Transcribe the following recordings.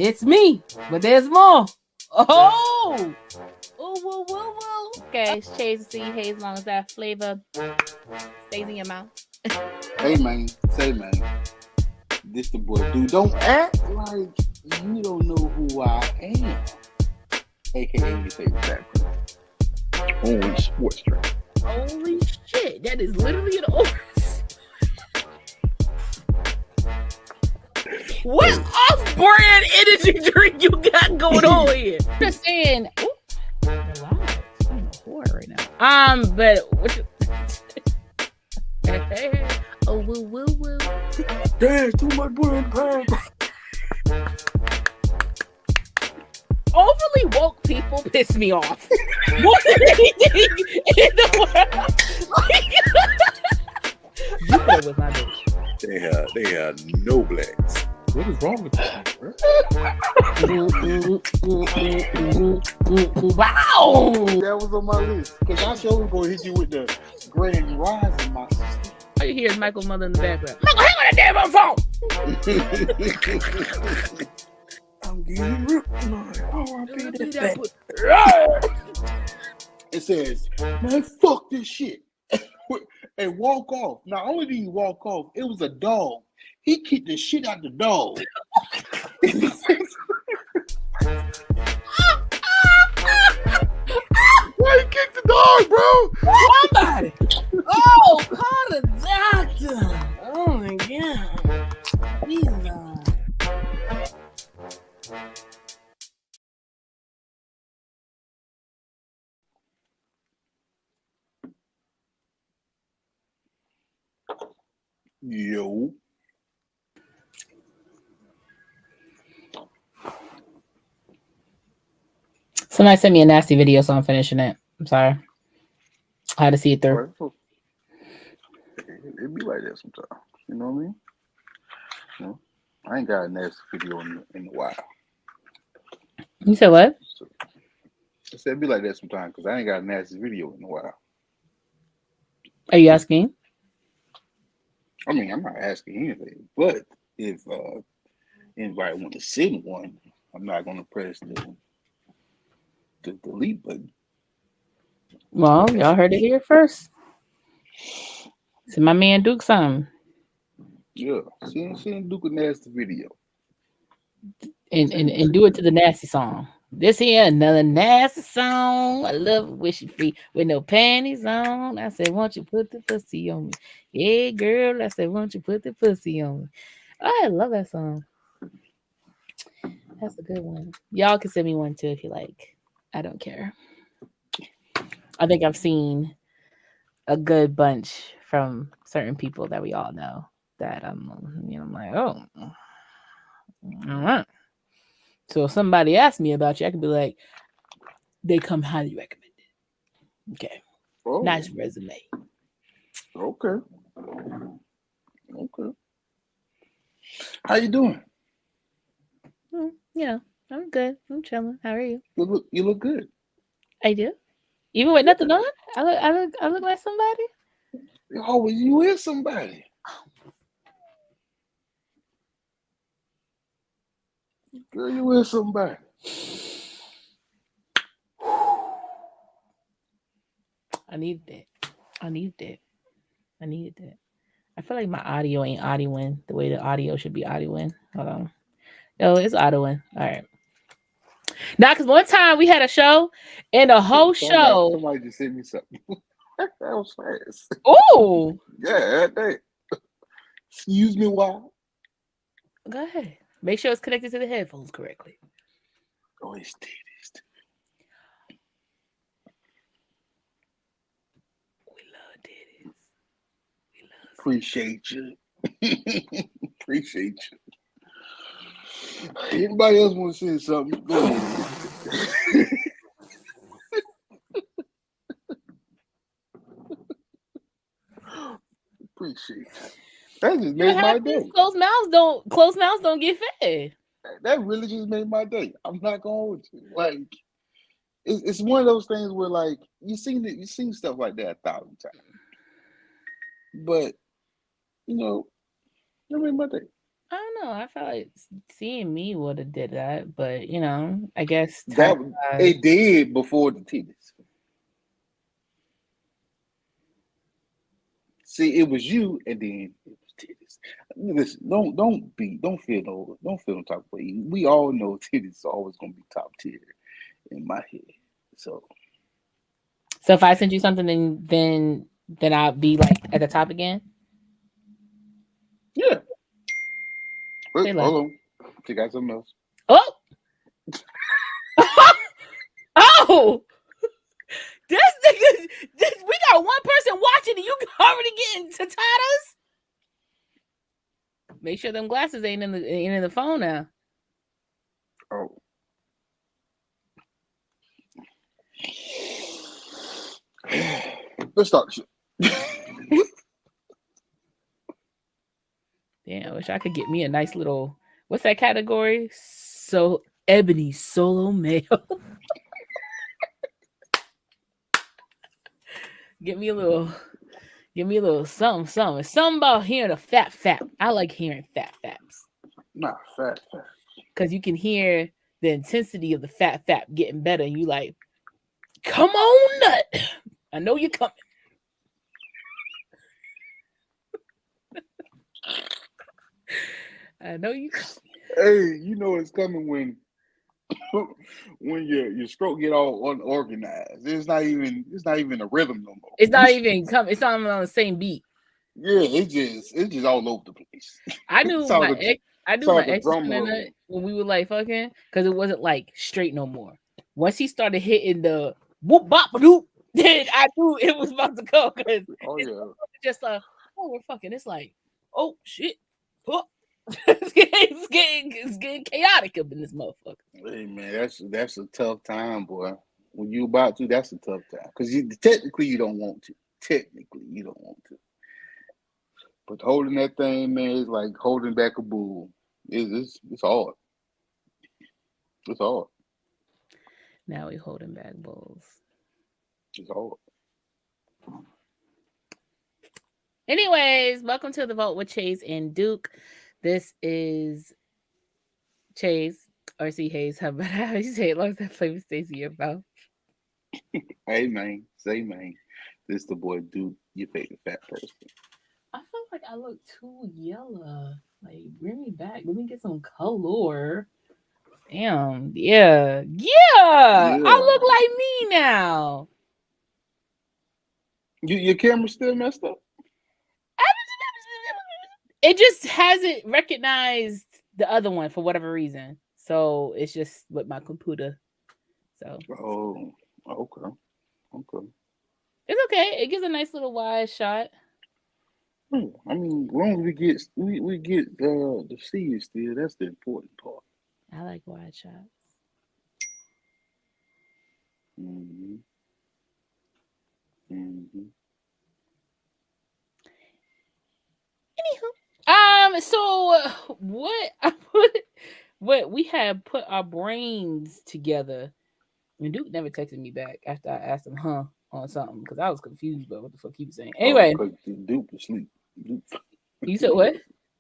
It's me, but there's more. Oh, woo, woo, woo. Okay, shades of sea haze, as long as that flavor stays in your mouth. Hey man, say man, this the boy. Dude, don't act like you don't know who I am. AKA your favorite rapper. Only sports drink. Holy shit, that is literally an orange. What off-brand energy drink you got going on here? I'm just saying. Ooh, relax. I'm a whore right now. But what you... Oh, woo, woo, woo. There's too much brand bag. Overly woke people piss me off. More than anything in the world. You play with my bitch. They have no blacks. What is wrong with that, bro? Wow. That was on my list. Because I sure was going to hit you with the grand rising, my sister. All you hear is Michael's mother in the background. Michael, hang on that damn phone. I'm getting ripped tonight. Oh, it says, man, fuck this shit. And walk off. Not only did he walk off, it was a dog. He kicked the shit out the dog. Why you kicked the dog, bro? Somebody. Oh, call the doctor. Oh my god. Jesus. Yo. Somebody sent me a nasty video, so I'm finishing it. I'm sorry. I had to see it through. It be like that sometimes. You know what I mean? You know, I ain't got a nasty video in a while. You said what? I said it be like that sometimes because I ain't got a nasty video in a while. Are you asking? I mean, I'm not asking anything, but if anybody want to send one, I'm not going to press the delete button. Well, y'all heard it here first. See my man Duke something. Yeah, send Duke a nasty video. And do it to the nasty song. This here another nasty song. I love it when she free with no panties on. I said, won't you put the pussy on me? Yeah, girl. I said, won't you put the pussy on me? I love that song. That's a good one. Y'all can send me one too if you like. I don't care. I think I've seen a good bunch from certain people that we all know that I'm like, oh, all right. So if somebody asks me about you, I could be like, they come highly recommended. Okay. Oh, nice resume. Okay. How you doing? Yeah, I'm good. I'm chilling. How are you? You look good. I do. Even with nothing on, I look like somebody. Oh, well, you is somebody. Girl, you is somebody. I needed that. I feel like my audio ain't audioing the way the audio should be audioing. Hold on. Yo, it's audioing. All right. Now, because one time we had a show, and the whole show. Somebody just sent me something. That was fast. Oh. Yeah, that day. Excuse me, while. Go ahead. Make sure it's connected to the headphones correctly. Oh, it's titties. We love titties. Appreciate you. Appreciate you. Anybody else want to say something? Go ahead. Appreciate you. That just made my day. Closed mouths don't get fed. That really just made my day. I'm not going to hold you. Like, it's one of those things where, like, you've seen stuff like that 1,000 times. But, that made my day. I don't know. I felt like seeing me would have did that, but I guess time That passed. it did before the titties. See, it was you, and then it was titties. Listen, don't feel no type of way. We all know titties are always gonna be top tier in my head. So So if I send you something, then I'll be like at the top again. yeah. Say Wait, less. hold on. You got something else? Oh, oh, this nigga. We got one person watching, and you already getting tatatas. Make sure them glasses ain't in the phone now. Oh. Let's start the shit. Damn, I wish I could get me a nice little. What's that category? So ebony solo male. Give me a little something. It's something about hearing a fat fap. I like hearing fat faps Nah, fat. because you can hear the intensity of the fat fap getting better. And you like, come on, nut. I know you're coming. I know you. Hey, you know it's coming when your stroke get all unorganized. It's not even a rhythm no more. It's not even coming. It's not even on the same beat. Yeah, it's just all over the place. I knew Sound my like ex. I knew sound my like a ex was drum gonna roll. nut when we were like fucking because it wasn't like straight no more. Once he started hitting the whoop bop doop, then I knew it was about to go because Oh it's yeah. just oh we're fucking. It's like oh shit, oh. it's getting chaotic up in this motherfucker. Hey man, that's a tough time, boy. When you about to, that's a tough time because technically you don't want to. Technically you don't want to, but holding that thing, man, is like holding back a bull. It's hard. It's hard. Now we holding back bulls. It's hard. Anyways, welcome to the Vote with Chase and Duke. This is Chase or C Hayes. How about how you say it? Long as that flavor stays in your mouth. Hey man, say man, this the boy Duke, your favorite fat person. I feel like I look too yellow. Like, bring me back. Let me get some color. Damn. Yeah. Yeah. I Yeah, look like me now. your camera still messed up. It just hasn't recognized the other one for whatever reason. So it's just with my computer. So Oh, okay, okay. it's okay. It gives a nice little wide shot. I mean, as long as we get the see you still, that's the important part. I like wide shots. Mm-hmm. Mm-hmm. Anywho, so what we had put our brains together, and Duke never texted me back after I asked him, on something because I was confused about what the fuck he was saying. Oh, Anyway, because Duke was asleep. Duke, you said what?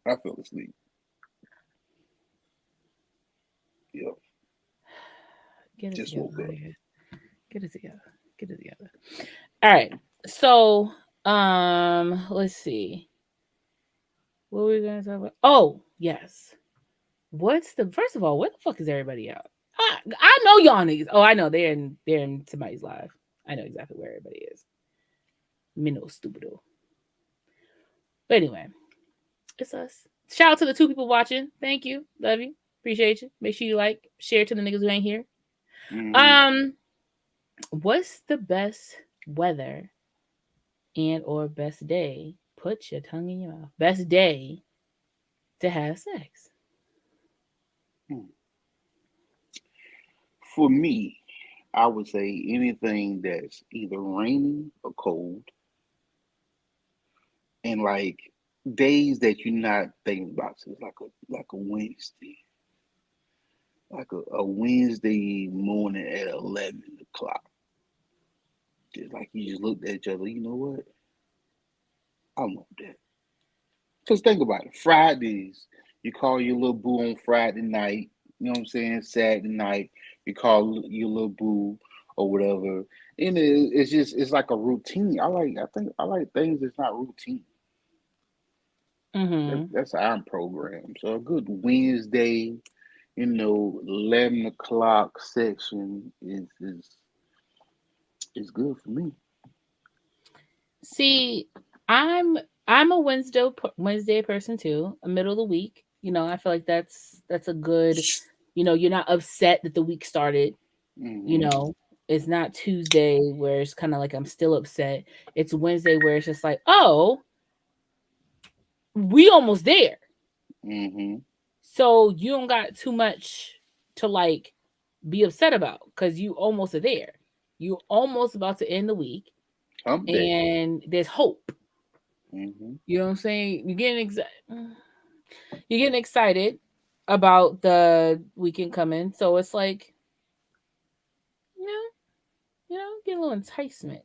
I fell asleep. Yep, Get it just together, woke up. nigga. Get it together. Get it together. All right. So, let's see. What were we gonna talk about? Oh, yes. First of all, where the fuck is everybody out? I know y'all niggas. Oh, I know they're in somebody's live. I know exactly where everybody is. Minnow stupido. But anyway, it's us. Shout out to the 2 people watching. Thank you. Love you. Appreciate you. Make sure you like, share to the niggas who ain't here. Mm-hmm. What's the best weather and or best day? Put your tongue in your mouth. Best day to have sex. For me, I would say anything that's either raining or cold, and like days that you're not thinking about. So it's like a Wednesday, like a Wednesday morning at 11 o'clock. Just like you just looked at each other. You know what? I want that. Because think about it. Fridays, You call your little boo on Friday night. You know what I'm saying? Saturday night. You call your little boo or whatever. And it's like a routine. I like things that's not routine. Mm-hmm. That's how I'm programmed. So a good Wednesday, 11 o'clock section is good for me. See, I'm a Wednesday person too. A middle of the week. I feel like that's a good. You're not upset that the week started. You Hmm. know, it's not Tuesday where it's kind of like I'm still upset. It's Wednesday where it's just like, oh, we almost there. Hmm. So you don't got too much to like be upset about because you almost are there. You almost about to end the week, Hump day. and there's hope. Hmm. You know what I'm saying? You're getting excited about the weekend coming, so it's like, you know, get a little enticement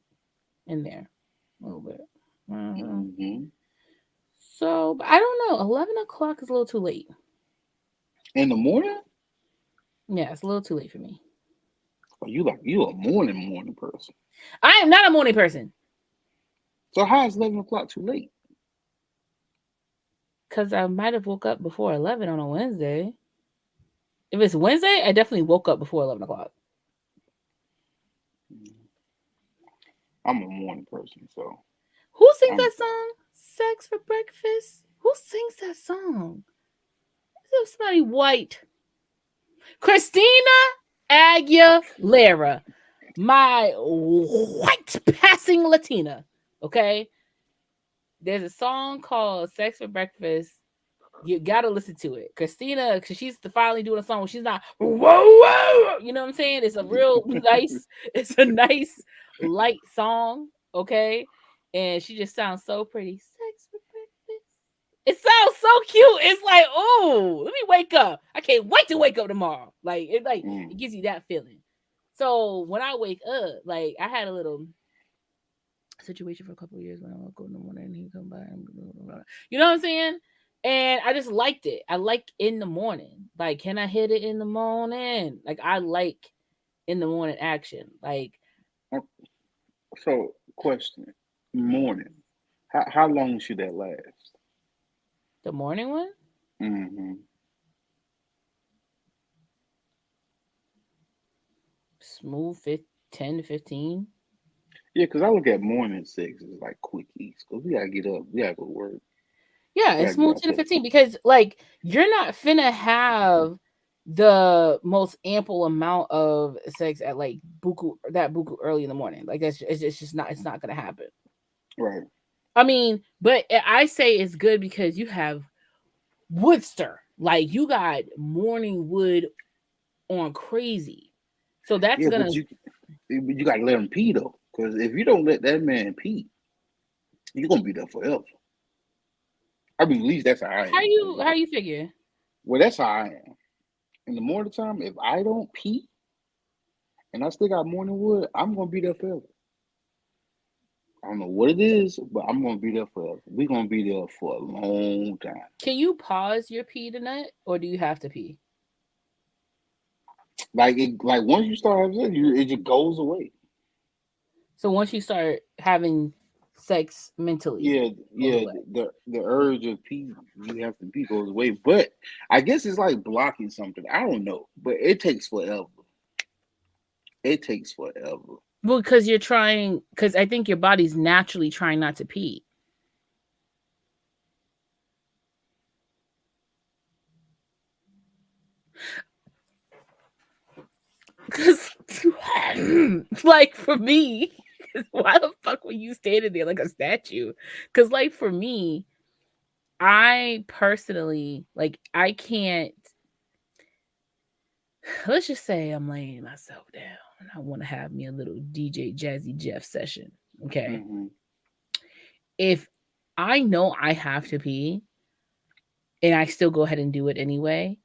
in there, a little bit. Mhm. Hmm. So, but I don't know. 11 o'clock is a little too late. In the morning? Yeah, it's a little too late for me. Or you a morning person. I am not a morning person So how is 11 o'clock too late? because I might have woke up before 11 on a Wednesday. If it's Wednesday, I definitely woke up before 11 o'clock. I'm a morning person, so Who sings I'm that song? Sex for breakfast? Who sings that song? Is it somebody white? Christina Aguilera, my white passing Latina. Okay, there's a song called "Sex for Breakfast." You gotta listen to it, Christina, because she's finally doing a song where she's not whoa whoa. You know what I'm saying? It's a real nice. It's a nice light song. Okay, and she just sounds so pretty. Sex for breakfast. It sounds so cute. It's like, oh, let me wake up. I can't wait to wake up tomorrow. It mm, gives you that feeling. So when I wake up, like I had a little situation for a couple of years when I woke up in the morning and he come by and you know what I'm saying? And I just liked it. I like in the morning. Like, can I hit it in the morning? Like I like in the morning action. Like so question. Morning. How long should that last? the morning one, Hmm. smooth 10 to 15. Yeah, because I look at morning sex as like quickies. Because we gotta get up, we gotta go to work, Yeah, we it's gotta get smooth 10 to ourselves. 15 because like you're not finna have the most ample amount of sex at like buku early in the morning. Like it's just not, it's not gonna happen. Right. I mean, but I say it's good because you have Woodster. Like you got morning wood on crazy. So that's Yeah, gonna. but you gotta let him pee though. Because if you don't let that man pee, you're gonna be there forever. I mean, at least that's how I How am. you how you figure? Well, that's how I am. In the morning time, if I don't pee and I still got morning wood, I'm gonna be there forever. I don't know what it is, but I'm gonna be there forever. We're gonna be there for a long time. Can you pause your pee tonight, or do you have to pee? Like once you start having sex, it just goes away. So once you start having sex mentally, Yeah, it goes yeah. away. The urge of pee, you have to pee goes away. But I guess it's like blocking something. I don't know, but it takes forever. It takes forever. Well, because you're trying, because I think your body's naturally trying not to pee. Because, like, for me, why the fuck were you standing there like a statue? Because, like, for me, I personally, like, I can't, let's just say I'm laying myself down and I want to have me a little DJ Jazzy Jeff session. Okay. Hmm. If I know I have to pee and I still go ahead and do it anyway,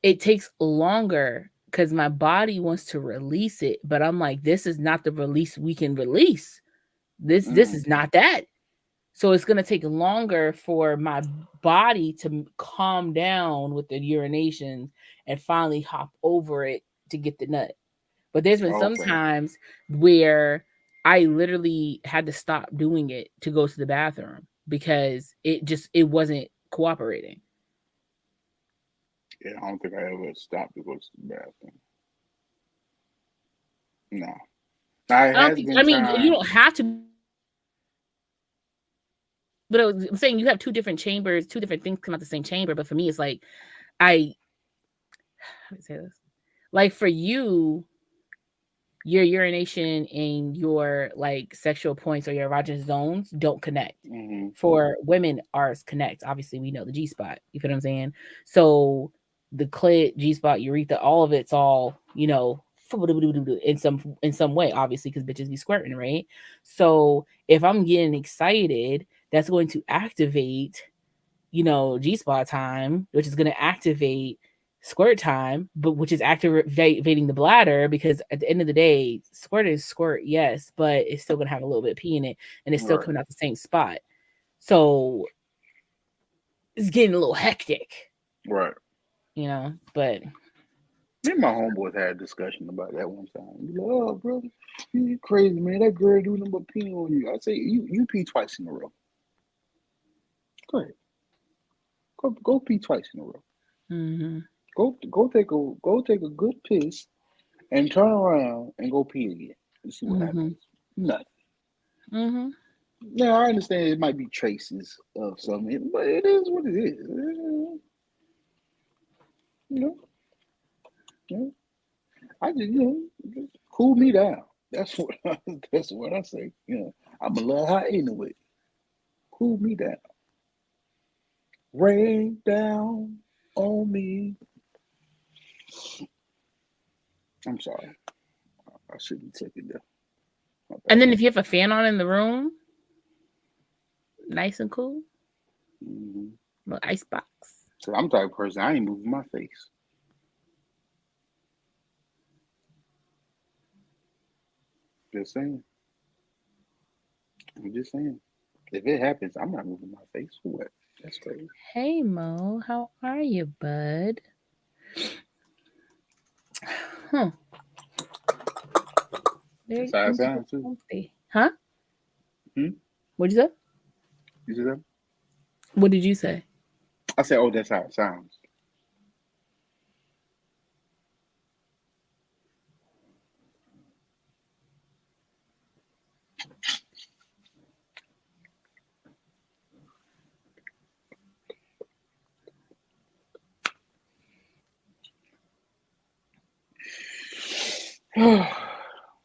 it takes longer because my body wants to release it, but I'm like, this is not the release we can release. This Mm. is not that. So it's gonna take longer for my body to calm down with the urination and finally hop over it to get the nut. But there's been some Okay. times where I literally had to stop doing it to go to the bathroom because it wasn't cooperating. Yeah, I don't think I ever stopped to go to the bathroom. No. Now it I don't has think. been I mean, you time. don't have to. But I'm saying you have two different chambers, two different things come out the same chamber. But for me, it's like I how do I say this? Like for you, your urination and your like sexual points or your erogenous zones don't connect. Hmm. For women, ours connect. Obviously, we know the G spot. You feel what I'm saying? So the clit, G spot, urethra, all of it's all in some way, obviously, because bitches be squirting, right? So if I'm getting excited, that's going to activate, G spot time, which is going to activate squirt time, but which is activating the bladder because at the end of the day, squirt is squirt, yes, but it's still going to have a little bit of pee in it and it's still Right. coming out the same spot. So it's getting a little hectic, Right. but Me and my homeboys had a discussion about that one time. He like, oh, brother, you crazy, man. That girl do nothing but pee on you. I say, you pee twice in a row. Go ahead. Go pee twice in a row. mhm, Go take a good piss and turn around and go pee again. And see what mhm, happens. Nothing. mhm, Now I understand it might be traces of something, but it is what it is. You know, you know. I just just cool me down. That's what that's what I say. I'm a little hot anyway. Cool me down. Rain down on me. I'm sorry. I shouldn't take it there. My and bad. then if you have a fan on in the room, nice and cool, Hmm. little ice box. So I'm the type of person I ain't moving my face. Just saying. I'm just saying. If it happens, I'm not moving my face. What? That's crazy. Hey Mo, how are you, bud? Huh? That's Very how it sounds too. interesting. Huh? Hmm? What'd you say? You see that? What did you say? I said, oh, that's how it sounds.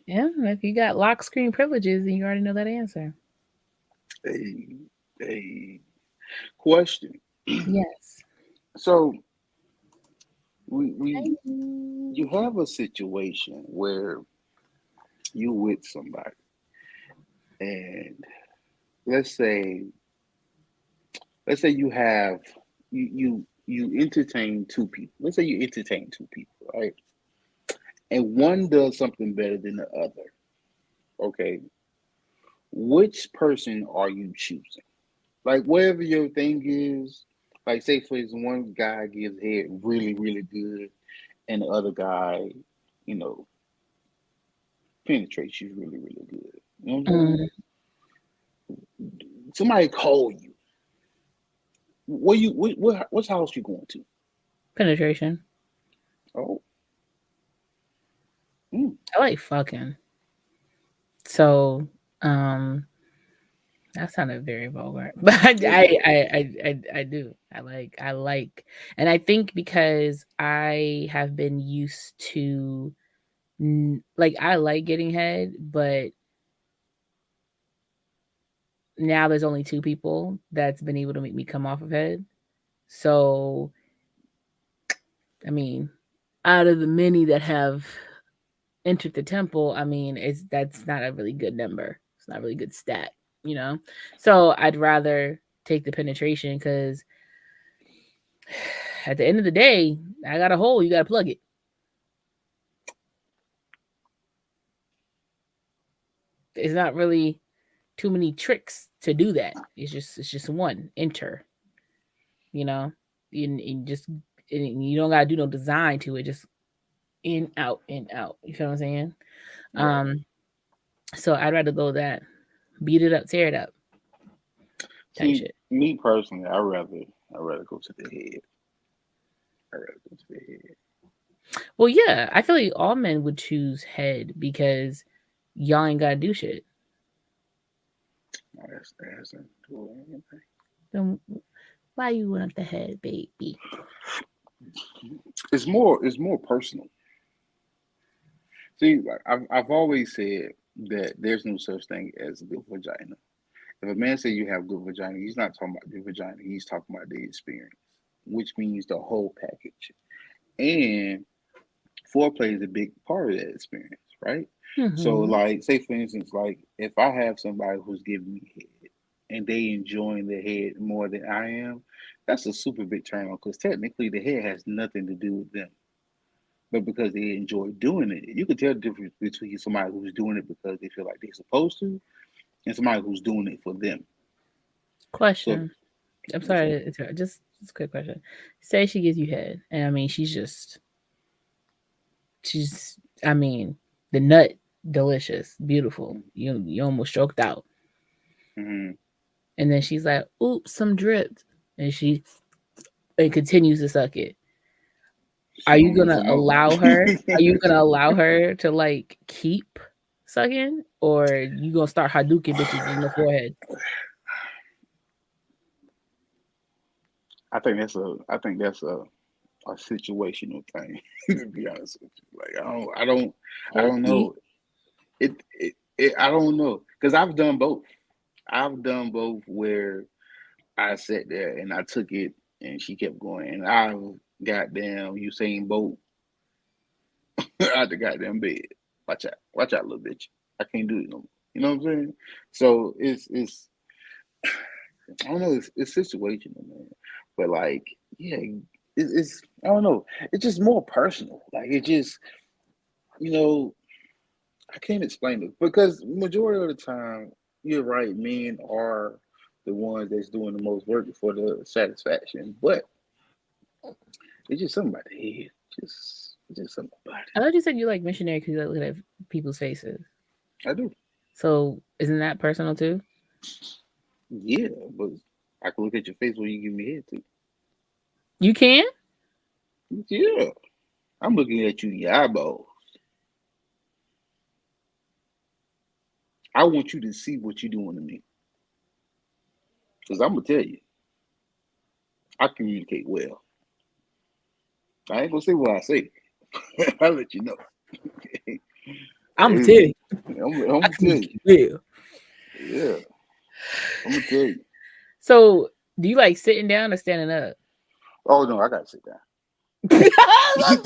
Yeah, if you got lock screen privileges, then you already know that answer. a a question. Yes. So we Hey. you have a situation where you with somebody, and let's say let's say you have you entertain two people. Let's say you entertain two people, right? And one does something better than the other. Okay, which person are you choosing? Like whatever your thing is. Like say for instance, one guy gives head really really good, and the other guy, you know, penetrates you really really good. You know what I'm saying? Mm, Somebody call you. What's house you going to? penetration. Oh, mm, I like fucking. So, um, that sounded very vulgar, but it does. I do. I like, and I think because I have been used to, like, I like getting head, but now there's only two people that's been able to make me come off of head. So, I mean, out of the many that have entered the temple, I mean, that's not a really good number. It's not a really good stat, you know? So I'd rather take the penetration because at the end of the day, I got a hole, you got to plug it. It's not really too many tricks to do that. It's just one enter, you know, and just and you don't gotta do no design to it. Just in out in out. You feel what I'm saying? Right. So I'd rather go that beat it up, tear it up type See, shit. me personally, I rather go to the head. I rather go to the head. Well, yeah, I feel like all men would choose head because y'all ain't gotta do shit. That hasn't do anything. Then why you want the head, baby? It's more personal. See, like, I've always said that there's no such thing as a good vagina. If a man say you have good vagina, he's not talking about the vagina. He's talking about the experience, which means the whole package. And foreplay is a big part of that experience, right? So, Mm-hmm. like, say for instance, like if I have somebody who's giving me head and they enjoying the head more than I am, that's a super big turn on because technically the head has nothing to do with them. But because they enjoy doing it, you can tell the difference between somebody who's doing it because they feel like they're supposed to and somebody who's doing it for them. So, Question. I'm sorry, so it's just a quick question. Say she gives you head, and I mean she's I mean the nut delicious, beautiful. You almost stroked out, mhm. and then she's like, "Oops, some dripped," and she and continues to suck it. Are She you don't need gonna to know. allow her? Are you gonna allow her to like keep sucking, or you gonna start Hadouken bitches in the forehead? I think that's a situational thing. To be honest with you, like I don't Okay. know. I don't know because I've done both. I've done both where I sat there and I took it and she kept going and I goddamn Usain Bolt out the goddamn bed. Watch out, little bitch. I can't do it no more. You know what I'm saying? So I don't know. It's situational, man. But like, yeah, it's I don't know. It's just more personal. Like it just you know I can't explain it because majority of the time you're right. Men are the ones that's doing the most work for the satisfaction, but it's just something about the head. Just something about I thought you said you like missionary because you like look at people's faces. it. I do. So isn't that personal too? Yeah, but I can look at your face when you give me head to. You can? Yeah, I'm looking at you in your eyeballs. I want you to see what you're doing to me. Because I'm gonna tell you, I communicate well. I ain't gonna say what I say. I'll let you know. I'm gonna tell Hey, you. I'm I gonna tell you. communicate well. Yeah, I'm gonna tell you. So do you like sitting down or standing up? Oh no, I gotta sit down. Oh my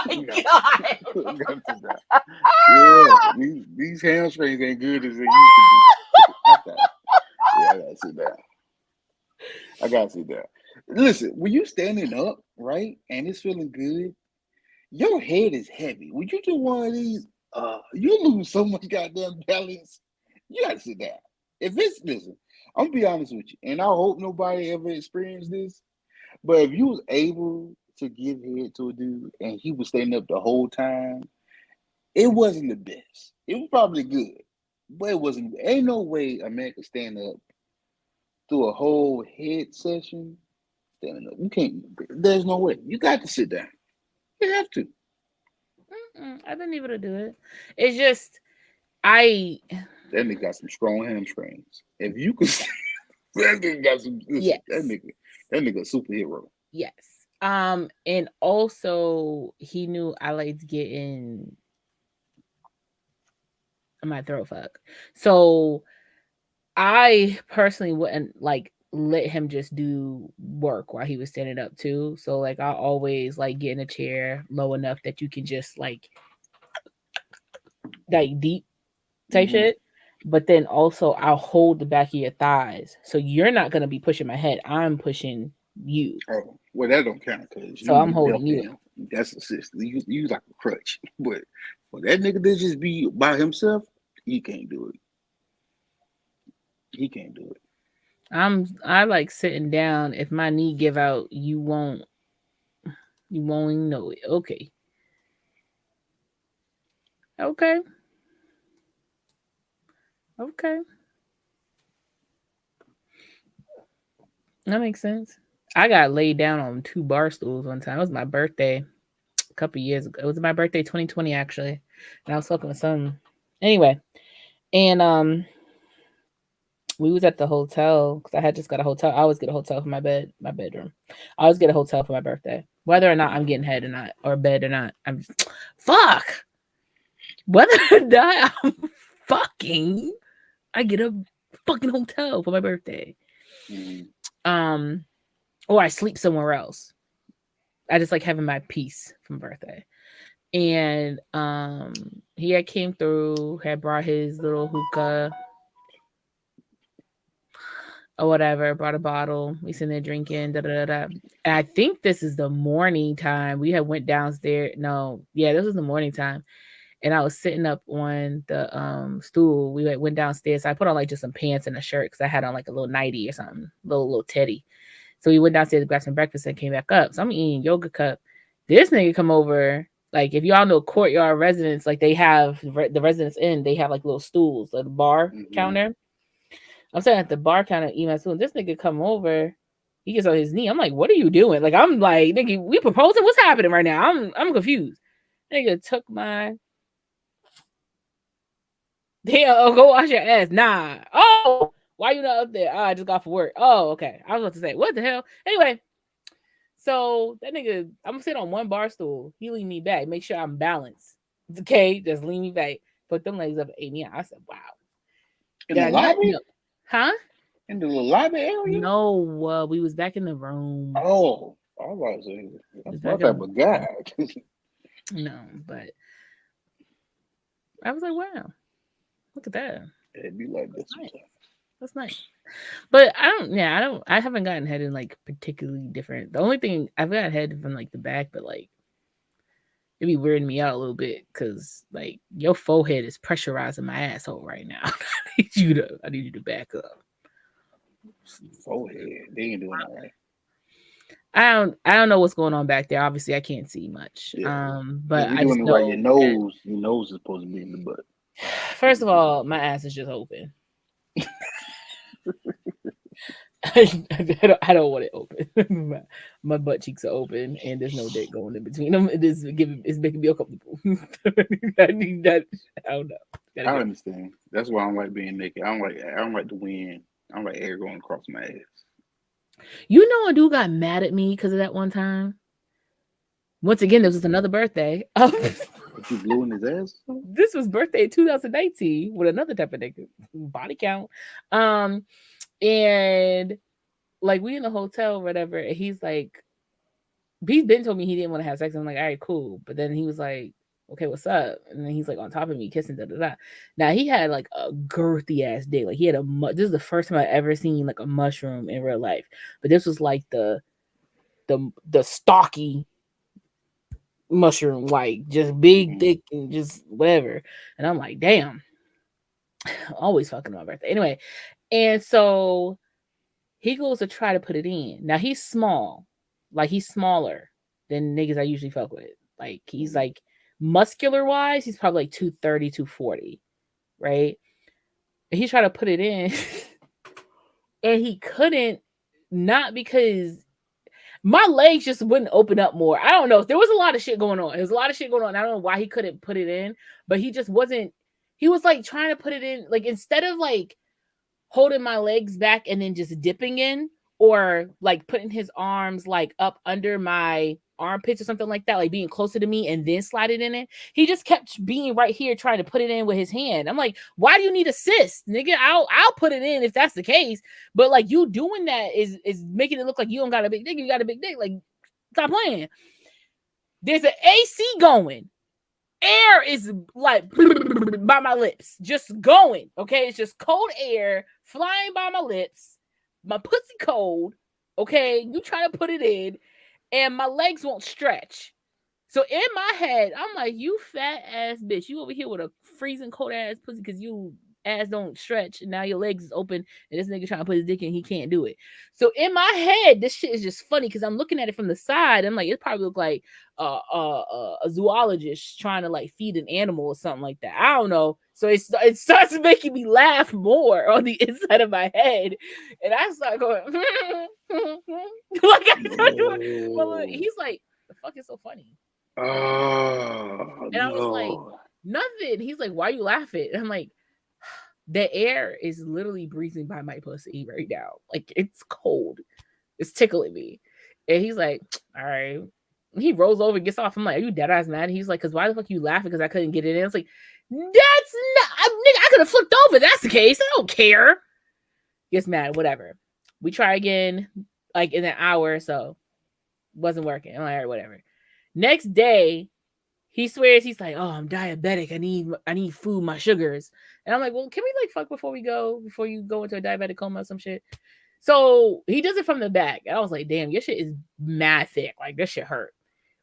I god. gotta sit down. Yeah, these hamstrings ain't good as they used to be. I gotta sit down. I gotta sit down. Listen, when you standing up, right, and it's feeling good, your head is heavy. When you do one of these, you lose so much goddamn balance. You gotta sit down. If it's listen, I'm gonna be honest with you, and I hope nobody ever experienced this. But if you was able to give head to a dude and he was standing up the whole time, it wasn't the best. It was probably good, but it wasn't. Ain't no way a man could stand up through a whole head session standing up. You can't. There's no way. You got to sit down. You have to. I've been able to do it. It's just I That nigga got some strong hamstrings. If you could, that nigga got some. Listen, yes. that nigga a superhero. Yes. And also he knew I liked getting my throat fuck. So I personally wouldn't like let him just do work while he was standing up too. So like I always like get in a chair low enough that you can just like deep type Hmm. shit. But then also I'll hold the back of your thighs. So you're not gonna be pushing my head. I'm pushing you. Oh, well, that don't count because So you I'm be holding you. helping him. That's a system. You like a crutch. But for that nigga to just be by himself, he can't do it. He can't do it. I like sitting down. If my knee give out, you won't even know it. Okay. Okay. Okay. That makes sense. I got laid down on 2 bar stools one time. It was my birthday a couple years ago. It was my birthday 2020 actually. And I was talking with some anyway. And we was at the hotel because I had just got a hotel. I always get a hotel for my bedroom. I always get a hotel for my birthday. Whether or not I'm getting head or not, or bed or not. I'm just, fuck. Whether or not I'm fucking, I get a fucking hotel for my birthday. Or I sleep somewhere else. I just like having my peace for my birthday. And he had came through, had brought his little hookah or whatever, brought a bottle. We sitting there drinking, And I think this is the morning time. We had went downstairs. No, yeah, this was the morning time. And I was sitting up on the stool. We went downstairs. So I put on like just some pants and a shirt because I had on like a little nightie or something, little teddy. So we went downstairs to grab some breakfast and came back up. So I'm eating yoga cup. This nigga come over. Like if y'all know Courtyard residents, like they have the residents in, they have like little stools, like the bar counter. I'm sitting at the bar counter eating my stool. This nigga come over. He gets on his knee. I'm like, what are you doing? Like I'm like, nigga, we proposing? What's happening right now? I'm confused. Nigga took my. Damn, go wash your ass. Nah. Oh, why you not up there? Oh, I just got for work. Oh, okay. I was about to say, what the hell? Anyway, so that nigga, I'm sitting on one bar stool. He lean me back, make sure I'm balanced. Okay, just lean me back. Put them legs up and ate me out. I said, wow. In the lobby? Huh? In the little lobby area? No, we was back in the room. Oh, I was saying, I'm that type of guy. No, but I was like, wow. Look at that. It'd be like this. That's nice. But I haven't gotten head in like particularly different. The only thing I've got head from like the back, but like it'd be weirding me out a little bit because like your forehead is pressurizing my asshole right now. I need you to back up. Forehead. They ain't doing that right. I don't know what's going on back there. Obviously I can't see much. Yeah. But I just know right, your nose is supposed to be in the butt. First of all, my ass is just open. I don't want it open. my butt cheeks are open, and there's no dick going in between them. It's making me uncomfortable. I need that. I don't know. I understand. That's why I don't like being naked. I don't like the wind. I don't like air going across my ass. You know, a dude got mad at me because of that one time. Once again, this was another birthday. You blew in his ass? This was birthday 2019 with another type of nigga. Body count. And like we in the hotel or whatever, and he's like, he's been told me he didn't want to have sex. I'm like, all right, cool. But then he was like, okay, what's up? And then he's like on top of me, kissing, Now he had like a girthy ass dick. Like he had this is the first time I ever seen like a mushroom in real life. But this was like the stocky mushroom, like just big, thick, and just whatever. And I'm like, damn, always fucking on my birthday. Anyway, and so he goes to try to put it in. Now he's small, like he's smaller than niggas I usually fuck with. Like he's like muscular wise, he's probably like 230, 240, right? And he tried to put it in, and he couldn't, not because my legs just wouldn't open up more. I don't know. There was a lot of shit going on. There was a lot of shit going on. I don't know why he couldn't put it in, but he just wasn't. He was like trying to put it in, like instead of like holding my legs back and then just dipping in, or like putting his arms like up under my armpits or something like that, like being closer to me and then sliding in it. He just kept being right here trying to put it in with his hand. I'm like, why do you need assist, nigga? I'll put it in if that's the case. But like you doing that is making it look like you don't got a big dick. You got a big dick. Like, stop playing. There's an AC going. Air is like by my lips, just going. Okay, it's just cold air flying by my lips. My pussy cold. Okay, you try to put it in, and my legs won't stretch. So in my head, I'm like, you fat ass bitch, you over here with a freezing cold ass pussy because you ass don't stretch, and now your legs is open, and this nigga trying to put his dick in, he can't do it. So in my head, this shit is just funny because I'm looking at it from the side. I'm like, it probably look like a zoologist trying to like feed an animal or something like that. I don't know. So it starts making me laugh more on the inside of my head, and I start going like I start doing. Well, he's like, "The fuck is so funny?" Oh, And I was like, "Nothing." He's like, "Why are you laughing?" And I'm like, "The air is literally breathing by my pussy right now. Like it's cold. It's tickling me." And he's like, "All right." He rolls over and gets off. I'm like, "Are you dead ass mad?" He's like, "Cause why the fuck you laughing? Because I couldn't get it in." It's like, that's not, nigga. I could have flipped over. If that's the case. I don't care. Gets mad. Whatever. We try again, like in an hour or so. Wasn't working. I'm like, all right, whatever. Next day, he swears he's like, "Oh, I'm diabetic. I need food, my sugars." And I'm like, "Well, can we like fuck before you go into a diabetic coma or some shit?" So he does it from the back. And I was like, "Damn, your shit is mad thick. Like this shit hurt."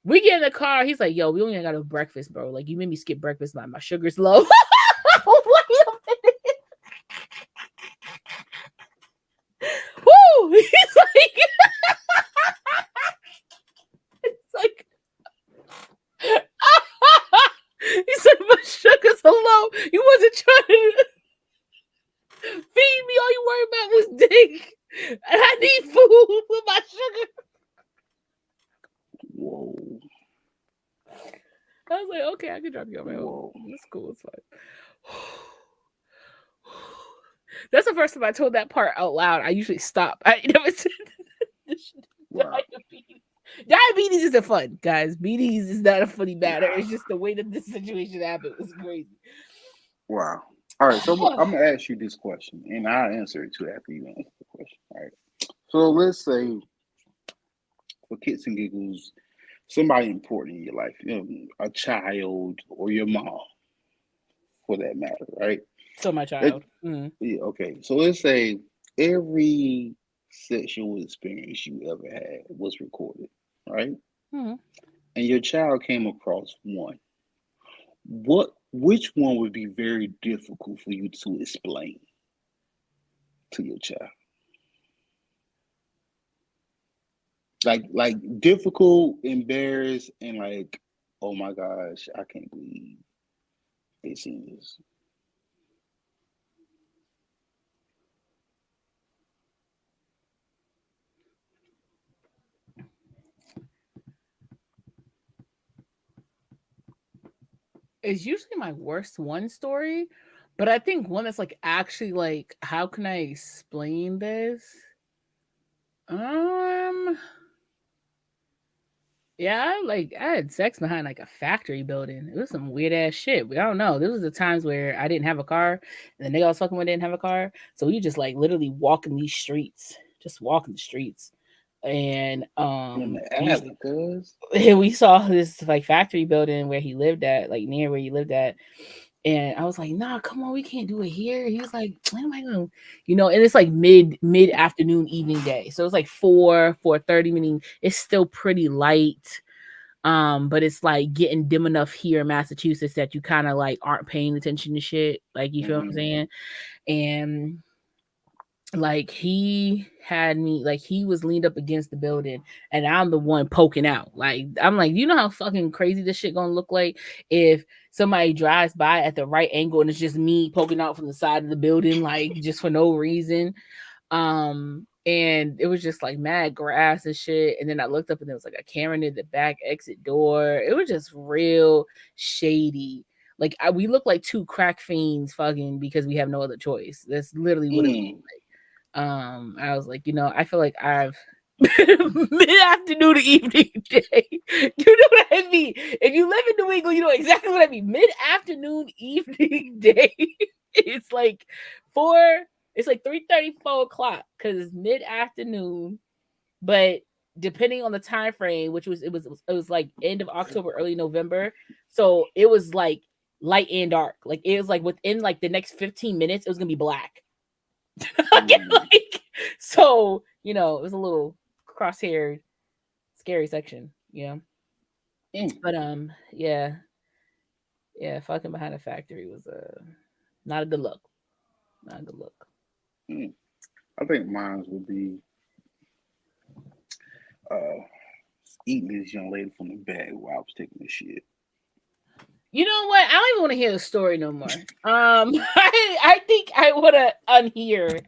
We get in the car. He's like, "Yo, we only got a breakfast, bro. Like you made me skip breakfast. My sugar's low." Wait a minute. Woo! He's like, it's like, he said my sugars are low. He wasn't trying to feed me. All you worried about was dick. And I need food with my sugar. Whoa. I was like, okay, I can drop you on my own. Whoa. That's cool. It's fine. That's the first time I told that part out loud. I usually stop. I never said Wow. diabetes. Diabetes isn't fun, guys. Diabetes is not a funny matter. It's just the way that this situation happened was crazy. Wow. All right, so I'm gonna ask you this question, and I'll answer it too after you answer the question. All right. So let's say, for kits and giggles, somebody important in your life, a child or your mom, for that matter, right? So my child. Yeah, okay. So let's say every sexual experience you ever had was recorded, right? Mm-hmm. And your child came across one. Which one would be very difficult for you to explain to your child? Like difficult, embarrassed, and like, oh my gosh, I can't believe they seen this. It's usually my worst one story, but I think one that's like actually like, how can I explain this? Yeah, like I had sex behind like a factory building. It was some weird ass shit. But I don't know. There was the times where I didn't have a car, and the nigga I was fucking with didn't have a car, so we just like literally walking these streets, just walking the streets, and In the alley, cuz. we saw this like factory building where he lived at, like near where he lived at. And I was like, "Nah, come on, we can't do it here." He was like, "When am I gonna, And it's like mid afternoon, evening day, so it's like 4:30. Meaning it's still pretty light, but it's like getting dim enough here in Massachusetts that you kind of like aren't paying attention to shit. Like you feel what I'm saying? And like he had me, like he was leaned up against the building and I'm the one poking out. Like I'm like, you know how fucking crazy this shit gonna look like if somebody drives by at the right angle and it's just me poking out from the side of the building, like just for no reason. And it was just like mad grass and shit. And then I looked up and there was like a camera near the back exit door. It was just real shady. Like we look like two crack fiends fucking because we have no other choice. That's literally what it was like. I was like, I feel like I've mid-afternoon to evening day. You know what I mean? If you live in New England, you know exactly what I mean. Mid-afternoon evening day. It's like 3:30, 4 o'clock because it's mid-afternoon, but depending on the time frame, which it was like end of October, early November. So it was like light and dark. Like it was like within like the next 15 minutes, it was gonna be black. Like, so it was a little crosshair scary section, but yeah, fucking behind a factory was not a good look. Not a good look. I think mine would be uh, eating this young lady from the bag while I was taking the shit. You know what? I don't even want to hear the story no more. I think I want to unhear.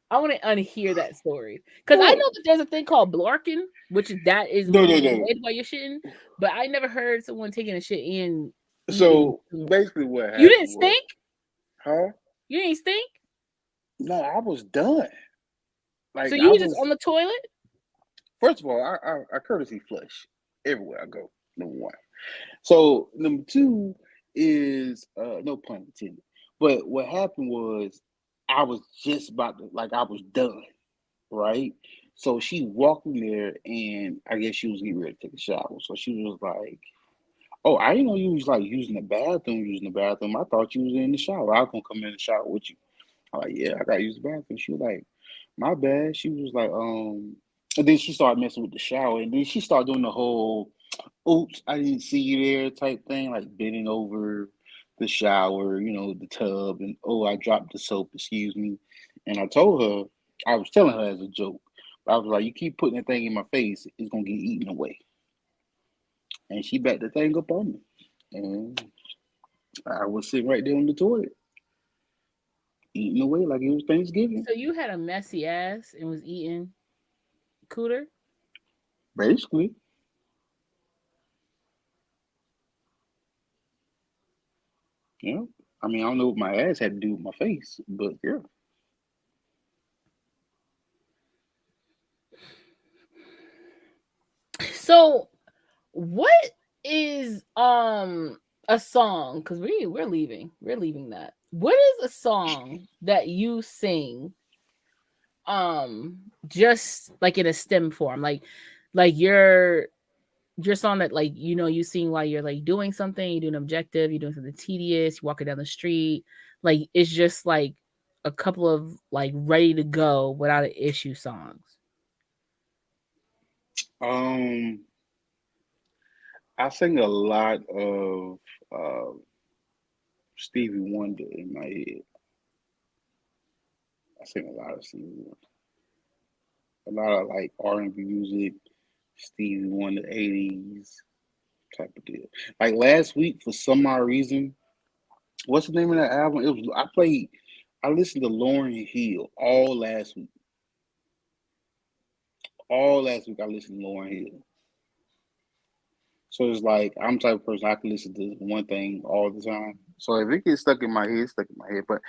I want to unhear that story because I know that there's a thing called blorking, which that is No, when no, you no. avoid while you're shitting. But I never heard someone taking a shit and So eating. basically, what happened? You didn't was, stink? huh? You didn't stink? No, I was done. Like So I you were just was. on the toilet? First of all, I courtesy flush everywhere I go. Number one. So number two is no pun intended. But what happened was I was just about to like I was done, right? So she walked in there and I guess she was getting ready to take a shower. So she was like, "Oh, I didn't know you was like using the bathroom, I thought you was in the shower. I was gonna come in the shower with you." I'm like, "Yeah, I gotta use the bathroom." She was like, "My bad." She was like, and then she started messing with the shower, and then she started doing the whole oops, I didn't see you there type thing, like bending over the shower, the tub, and oh, I dropped the soap, excuse me. And I told her, I was telling her as a joke, but I was like, you keep putting that thing in my face, it's gonna get eaten away. And she backed the thing up on me. And I was sitting right there on the toilet, eating away like it was Thanksgiving. So you had a messy ass and was eating cooter? Basically. Yeah. I mean, I don't know what my ass had to do with my face, but yeah. So what is a song? Because we're leaving. We're leaving that. What is a song that you sing just like in a stem form? Like your song that like you sing while you're like doing something, you're doing an objective, you're doing something tedious, you're walking down the street. Like it's just like a couple of like ready to go without an issue songs. Um, I sing a lot of uh, Stevie Wonder in my head. I sing a lot of Stevie Wonder, a lot of like R&B music, Stevie Wonder '80s type of deal. Like last week, for some odd reason, what's the name of that album? I listened to Lauryn Hill all last week. All last week, I listened to Lauryn Hill. So it's like I'm the type of person I can listen to one thing all the time. So if it gets stuck in my head, it's stuck in my head. But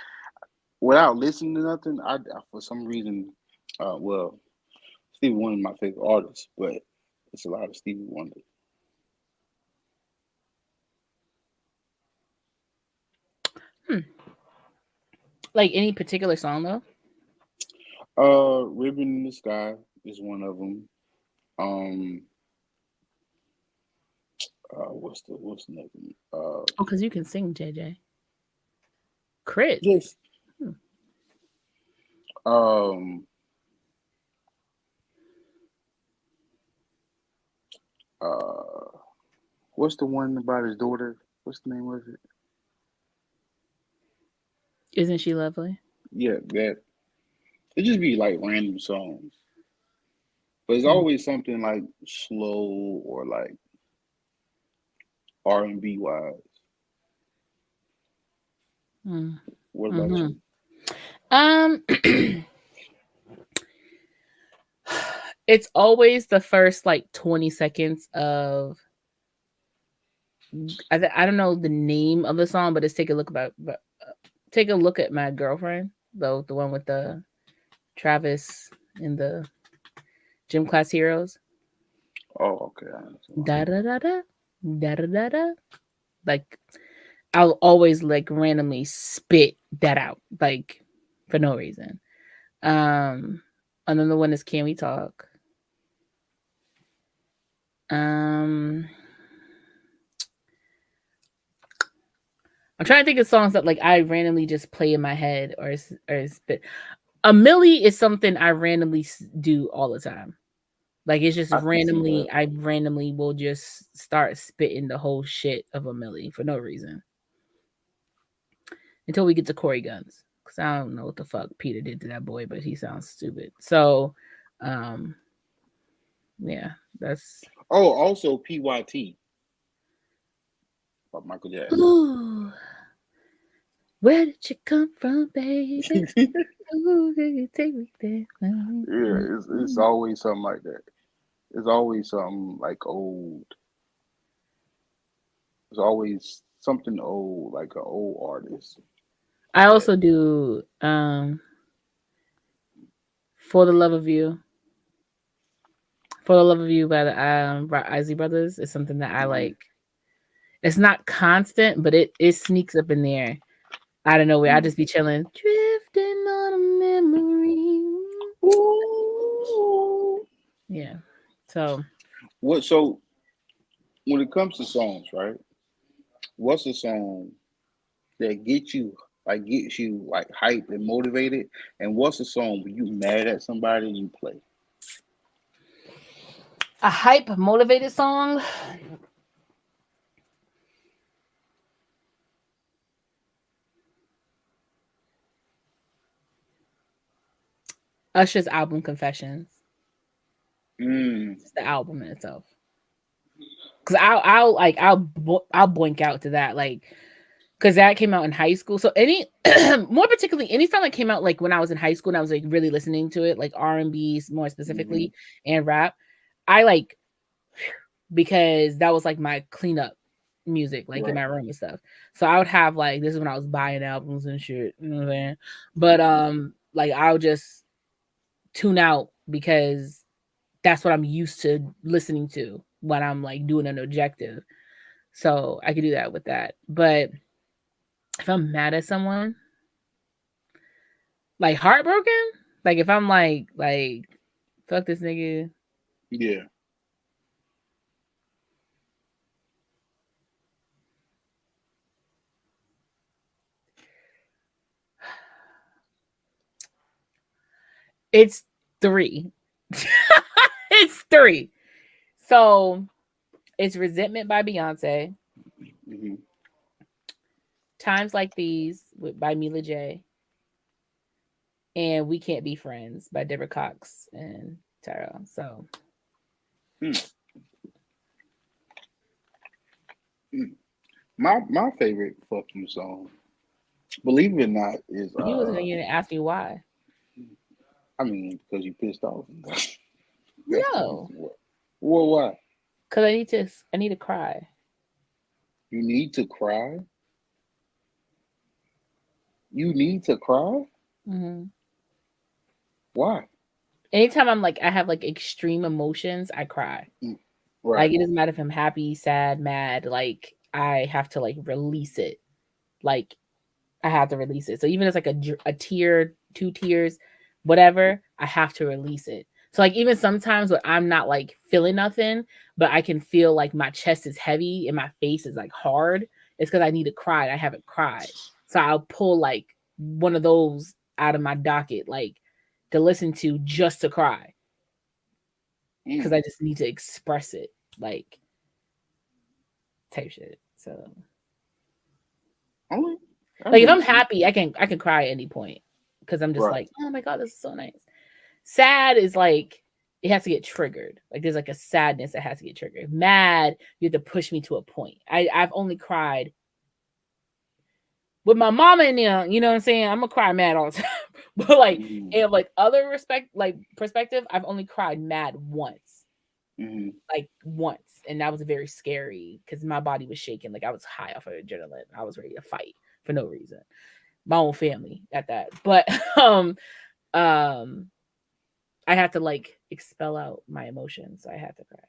without listening to nothing, for some reason, well, Stevie Wonder is my favorite artist, but it's a lot of Stevie Wonder. Like any particular song though? Ribbon in the Sky is one of them. Um, what's the next one? Oh, because you can sing, JJ. Crit. Yes. Hmm. Um, uh, what's the one about his daughter? What's the name of it? Isn't she lovely? Yeah, that. It just be like random songs, but it's Hmm. always something like slow or like R&B wise. Hmm. What about Mm-hmm. you? It's always the first like 20 seconds of I don't know the name of the song, but it's take a look at my girlfriend, though the one with the Travis in the Gym Class Heroes. Oh, okay. Da da da da da da da da. Like I'll always like randomly spit that out, like for no reason. Another one is Can We Talk? Um, I'm trying to think of songs that like I randomly just play in my head or spit. A Millie is something I randomly do all the time. Like it's just I can see randomly, that. I randomly will just start spitting the whole shit of a Millie for no reason until we get to Corey Guns. because I don't know what the fuck Peter did to that boy, but he sounds stupid. So, yeah, that's. Oh, also PYT by Michael Jackson. Ooh, where did you come from, baby? Ooh, can you take me there? Yeah, it's always something like that. It's always something like old. It's always something old, like an old artist. I also do For the Love of You. For the Love of You by the Isley Brothers is something that I like. It's not constant, but it sneaks up in there. I don't know where I just be chilling, drifting on a memory. Ooh. Yeah. So So when it comes to songs, right? What's a song that gets you like hyped and motivated? And what's a song when you mad at somebody and you play? a hype motivated song. Usher's album Confessions. It's the album in itself. Cause I'll boink out to that, like, cause that came out in high school. So more particularly any song that came out like when I was in high school and I was like really listening to it, like R&B more specifically and rap, I like, because that was like my cleanup music, like in my room and stuff. So I would have like, this is when I was buying albums and shit, you know what I'm saying? But like I'll just tune out because that's what I'm used to listening to when I'm like doing an objective. So I could do that with that. But if I'm mad at someone, like heartbroken, like if I'm like fuck this nigga. Yeah. It's 3. It's 3. So it's Resentment by Beyonce. Times Like These by Mila J. And We Can't Be Friends by Deborah Cox and Tyrell. So my favorite fuck you song, believe it or not, is you wasn't gonna even ask me why. I mean, because you pissed off. No. Well, why? Because I need to cry. You need to cry? You need to cry? Mm-hmm. Why? Anytime I'm like, I have like extreme emotions, I cry. Right. Like it doesn't matter if I'm happy, sad, mad. Like I have to like release it. Like I have to release it. So even if it's like a tear, 2 tears, whatever, I have to release it. So like even sometimes when I'm not like feeling nothing, but I can feel like my chest is heavy and my face is like hard, it's because I need to cry. I haven't cried. So I'll pull like one of those out of my docket, like to listen to just to cry. Because I just need to express it, like type shit. So like if I'm happy, I can cry at any point because I'm just like, oh my god, this is so nice. Sad is like it has to get triggered. Like there's like a sadness that has to get triggered. Mad, you have to push me to a point. I've only cried with my mama in there, you know what I'm saying? I'm gonna cry mad all the time. But like in like other perspective, I've only cried mad once. Like once. And that was very scary because my body was shaking. Like I was high off of adrenaline. I was ready to fight for no reason. My own family at that. But I had to like expel out my emotions. So I had to cry.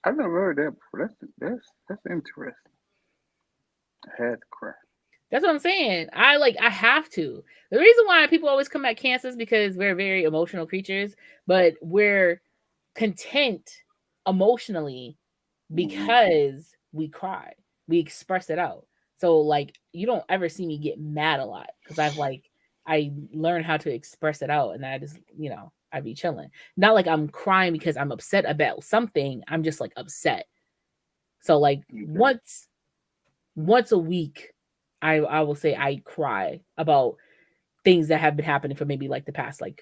I've never heard that before. That's interesting. I had to cry. That's what I'm saying. I have to. The reason why people always come at Cancer is because we're very emotional creatures, but we're content emotionally because we cry. We express it out. So like you don't ever see me get mad a lot because I learned how to express it out and I just, I be chilling. Not like I'm crying because I'm upset about something. I'm just like upset. So like once a week I will say I cry about things that have been happening for maybe like the past like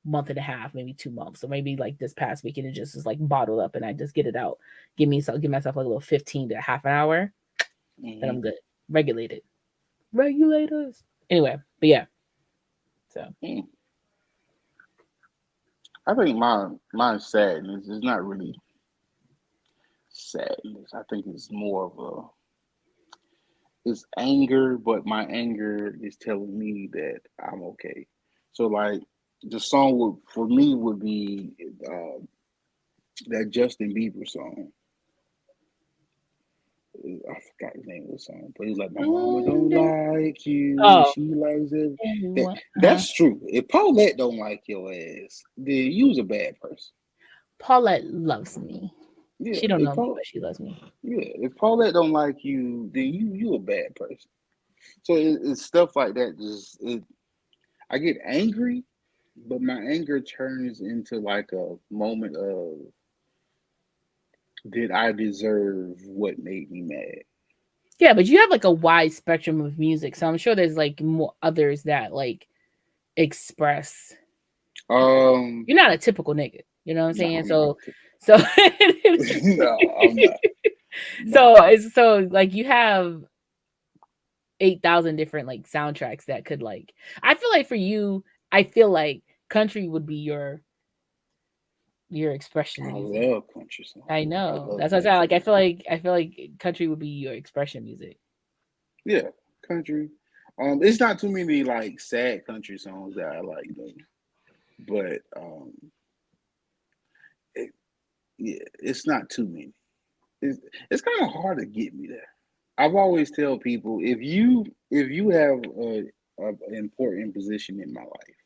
month and a half, maybe 2 months, or maybe like this past week, and it just is like bottled up, and I just get it out. Give myself like a little 15 to half an hour, then I'm good. Regulated. Regulators. Anyway, but yeah. So I think mine's sadness. It's not really sadness. I think it's more of it's anger, but my anger is telling me that I'm okay. So like the song would for me would be that Justin Bieber song. I forgot the name of the song, but he's like, "My mama don't like you, oh, she likes it." That everyone. that's true. If Paulette don't like your ass, then you's a bad person. Paulette loves me. Yeah, She don't know me, but she loves me. if Paulette don't like you, then you a bad person. So it's stuff like that. I get angry, but my anger turns into like a moment of, did I deserve what made me mad? Yeah, but you have like a wide spectrum of music, so I'm sure there's like more others that like express. Um, You're not a typical nigga, you know what I'm no, saying? I'm not. So No, I'm not. so No. it's so like you have 8,000 different like soundtracks that could like. I feel like for you, I feel like country would be your expression I music. love country songs. I I know. love That's what I said. country Like music. I feel like country would be your expression music. Yeah, country. It's not too many like sad country songs that I like though. But it, yeah, it's not too many. It's kind of hard to get me there. I've always tell people if you have an important position in my life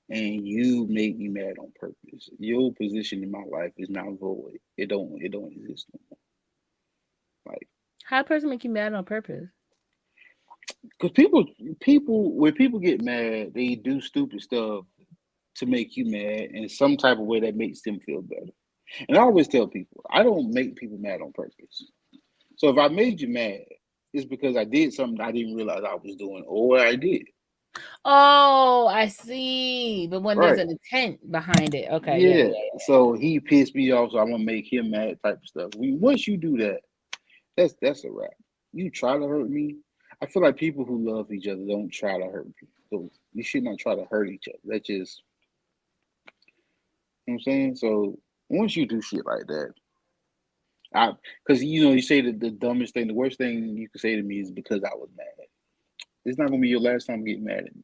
and you make me mad on purpose, your position in my life is not void. It don't exist no more. Like How a person make you mad on purpose? because people when people get mad, they do stupid stuff to make you mad in some type of way that makes them feel better. And I always tell people, I don't make people mad on purpose. So if I made you mad, it's because I did something I didn't realize I was doing, or I did. Oh, I see. But when there's Right. an intent behind it, okay, yeah, Yeah. yeah. So he pissed me off, so I'm gonna make him mad type of stuff. Once you do that, that's a wrap. You try to hurt me. I feel like people who love each other don't try to hurt people. So you should not try to hurt each other. That's just, you know what I'm saying? So once you do shit like that, because you say that the dumbest thing, the worst thing you could say to me is because I was mad. It's not gonna be your last time getting mad at me.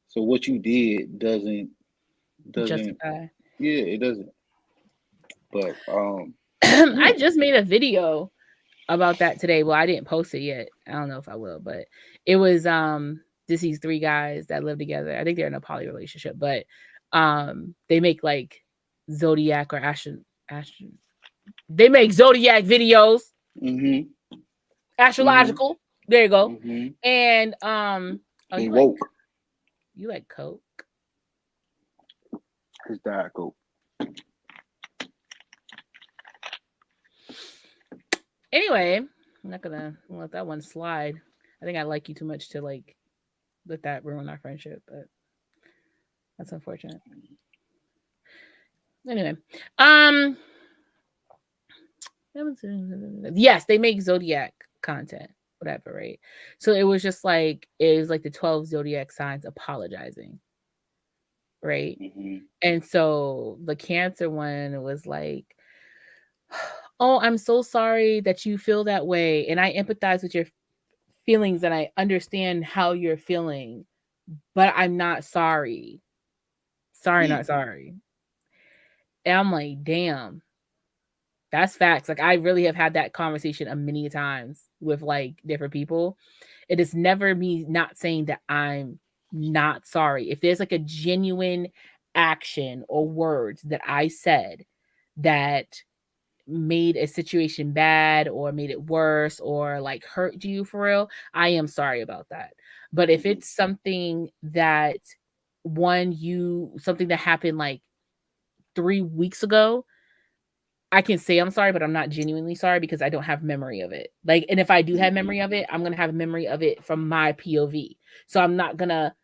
So what you did doesn't Justify. yeah, it doesn't. But yeah. I just made a video about that today. Well, I didn't post it yet. I don't know if I will, but it was these three guys that live together. I think they're in a poly relationship, but they make like zodiac or astro they make zodiac videos, Mm-hmm. Mm-hmm. astrological. There you go. Mm-hmm. And oh, They woke. you like Coke? His diet coke. Anyway, I'm not gonna let that one slide. I think I like you too much to like let that ruin our friendship, but that's unfortunate. Anyway, um, yes, they make zodiac content, whatever, right? So it was just like it was like the 12 zodiac signs apologizing, right? Mm-hmm. And so the Cancer one was like, "Oh, I'm so sorry that you feel that way, and I empathize with your feelings, and I understand how you're feeling, but I'm not sorry. Sorry, not sorry." And I'm like, damn, that's facts. Like I really have had that conversation a many times with like different people. It is never me not saying that I'm not sorry. If there's like a genuine action or words that I said that made a situation bad or made it worse or like hurt you for real, I am sorry about that. But if Mm-hmm. it's something that something that happened like 3 weeks ago, I can say I'm sorry, but I'm not genuinely sorry because I don't have memory of it. Like, and if I do have memory of it, I'm gonna have memory of it from my POV. So I'm not gonna.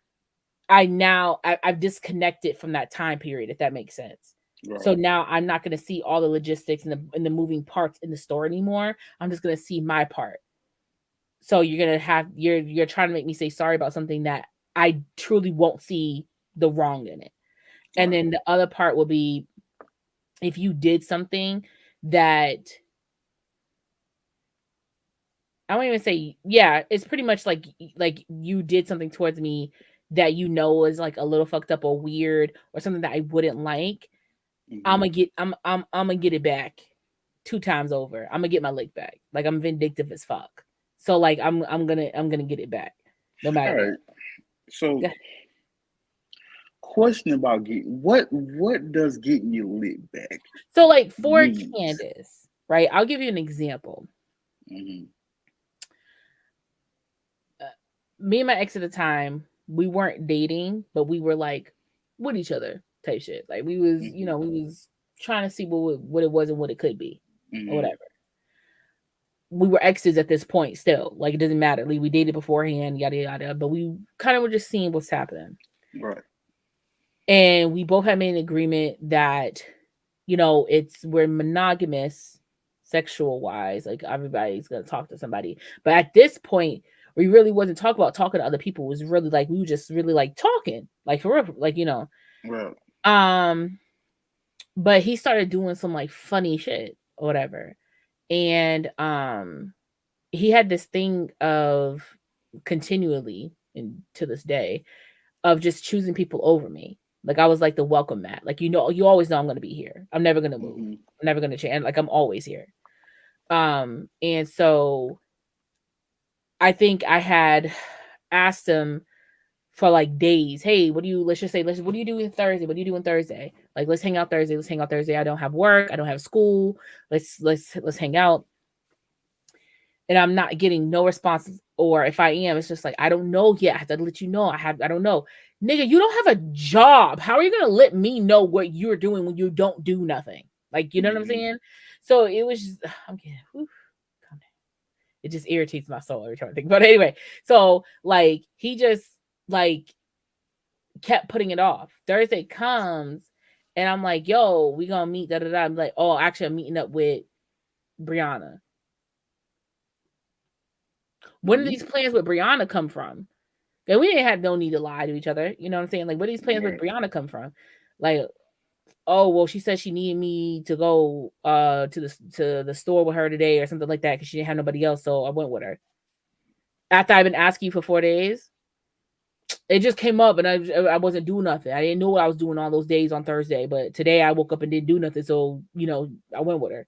I've disconnected from that time period, if that makes sense. Right. So now I'm not gonna see all the logistics and the moving parts in the story anymore. I'm just gonna see my part. So you're trying to make me say sorry about something that I truly won't see the wrong in it. And then the other part will be if you did something that I won't even say, yeah, it's pretty much like you did something towards me that you know is like a little fucked up or weird or something that I wouldn't like. I'm gonna get it back 2 times over. I'm gonna get my lick back. Like I'm vindictive as fuck. So like I'm gonna get it back no matter All right. So question about what does getting your lick back? So like for means? Candace, right? I'll give you an example. Mm-hmm. Me and my ex at the time, we weren't dating, but we were like with each other type shit. Like we was, you know, we was trying to see what it was and what it could be or whatever. We were exes at this point still. Like it doesn't matter. Like, we dated beforehand, yada yada, but we kind of were just seeing what's happening. Right. And we both had made an agreement that, you know, we're monogamous sexual wise. Like everybody's gonna talk to somebody. But at this point, we really wasn't talking to other people. It was really like we were just really like talking. Like for real, like, you know. Right. But he started doing some like funny shit or whatever. And he had this thing of continually and to this day of just choosing people over me. Like I was like the welcome mat. Like, you know, you always know I'm gonna be here. I'm never gonna move. I'm never gonna change. Like I'm always here. And so I think I had asked him for like days, hey, what do you doing Thursday? What are you doing Thursday? Like, let's hang out Thursday. Let's hang out Thursday. I don't have work. I don't have school. Let's hang out. And I'm not getting no responses. Or if I am, it's just like, I don't know yet. I have to let you know. I don't know. Nigga, you don't have a job. How are you going to let me know what you're doing when you don't do nothing? Like, you know what I'm saying? So it was just, I'm getting, it just irritates my soul every time I think about it. Anyway, so like, he just like kept putting it off. Thursday comes and I'm like, yo, we gonna meet, da da da. I'm like, oh, actually, I'm meeting up with Brianna. Where did these plans with Brianna come from? And we didn't have no need to lie to each other. You know what I'm saying? Like, where these plans with Brianna come from? Like, oh, well, she said she needed me to go to the store with her today or something like that because she didn't have nobody else. So I went with her. After I've been asking you for 4 days, it just came up and I wasn't doing nothing. I didn't know what I was doing all those days on Thursday, but today I woke up and didn't do nothing. So, you know, I went with her.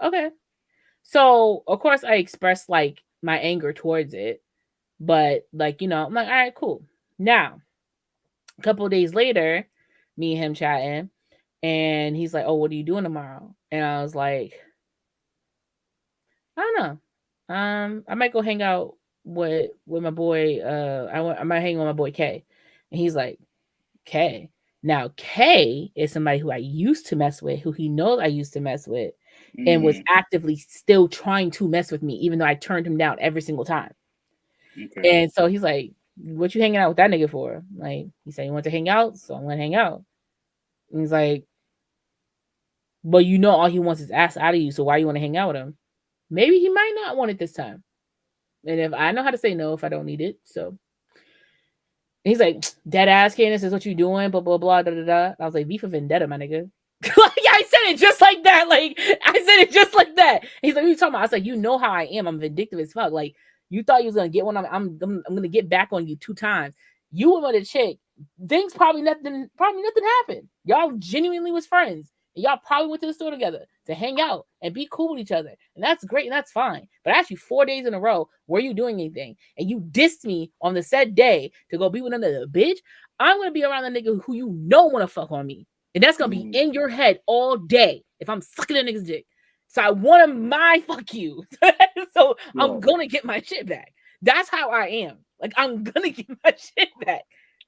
Okay. So, of course, I expressed like my anger towards it, but like, you know, I'm like, all right, cool. Now, a couple of days later, me and him chatting, and he's like, oh, what are you doing tomorrow? And I was like, I don't know. I might go hang out with my boy. I might hang with my boy K. And he's like, K. Now K is somebody who I used to mess with, who he knows I used to mess with, and was actively still trying to mess with me, even though I turned him down every single time. Okay. And so he's like, what you hanging out with that nigga for? Like, he said he wants to hang out, so I'm gonna hang out. And he's like, well, you know all he wants is ass out of you, so why you want to hang out with him? Maybe he might not want it this time. And if I know how to say no if I don't need it. So and he's like, dead ass Candace, is what you doing, blah blah blah, da da da. I was like, V for Vendetta, my nigga. Like, I said it just like that. Like, I said it just like that. And he's like, what are you talking about? I was like, you know how I am. I'm vindictive as fuck. Like, you thought you was gonna get one. I'm gonna get back on you 2 times. You were with a chick. Things probably nothing happened. Y'all genuinely was friends. And y'all probably went to the store together to hang out and be cool with each other. And that's great and that's fine. But actually 4 days in a row, were you doing anything? And you dissed me on the said day to go be with another bitch. I'm gonna be around the nigga who you know wanna fuck on me. And that's gonna be in your head all day if I'm sucking a nigga's dick. So I want my fuck you. So I'm gonna get my shit back. That's how I am. Like, I'm gonna get my shit back.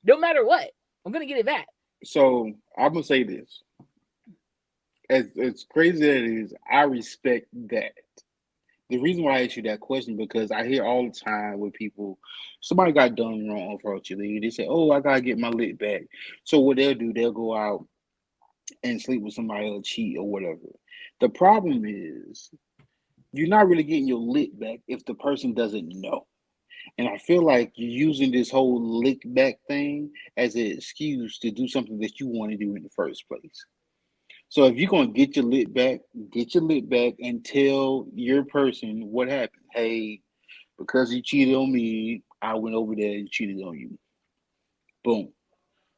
No matter what. I'm gonna get it back. So I'm gonna say this. as crazy as it is, I respect that. The reason why I asked you that question because I hear all the time with people, somebody got done wrong, unfortunately. They say, "Oh, I gotta get my lick back." So what they'll do, they'll go out and sleep with somebody or cheat or whatever. The problem is you're not really getting your lick back if the person doesn't know. And I feel like you're using this whole lick back thing as an excuse to do something that you want to do in the first place. So if you're gonna get your lip back and tell your person what happened. Hey, because he cheated on me, I went over there and cheated on you. Boom.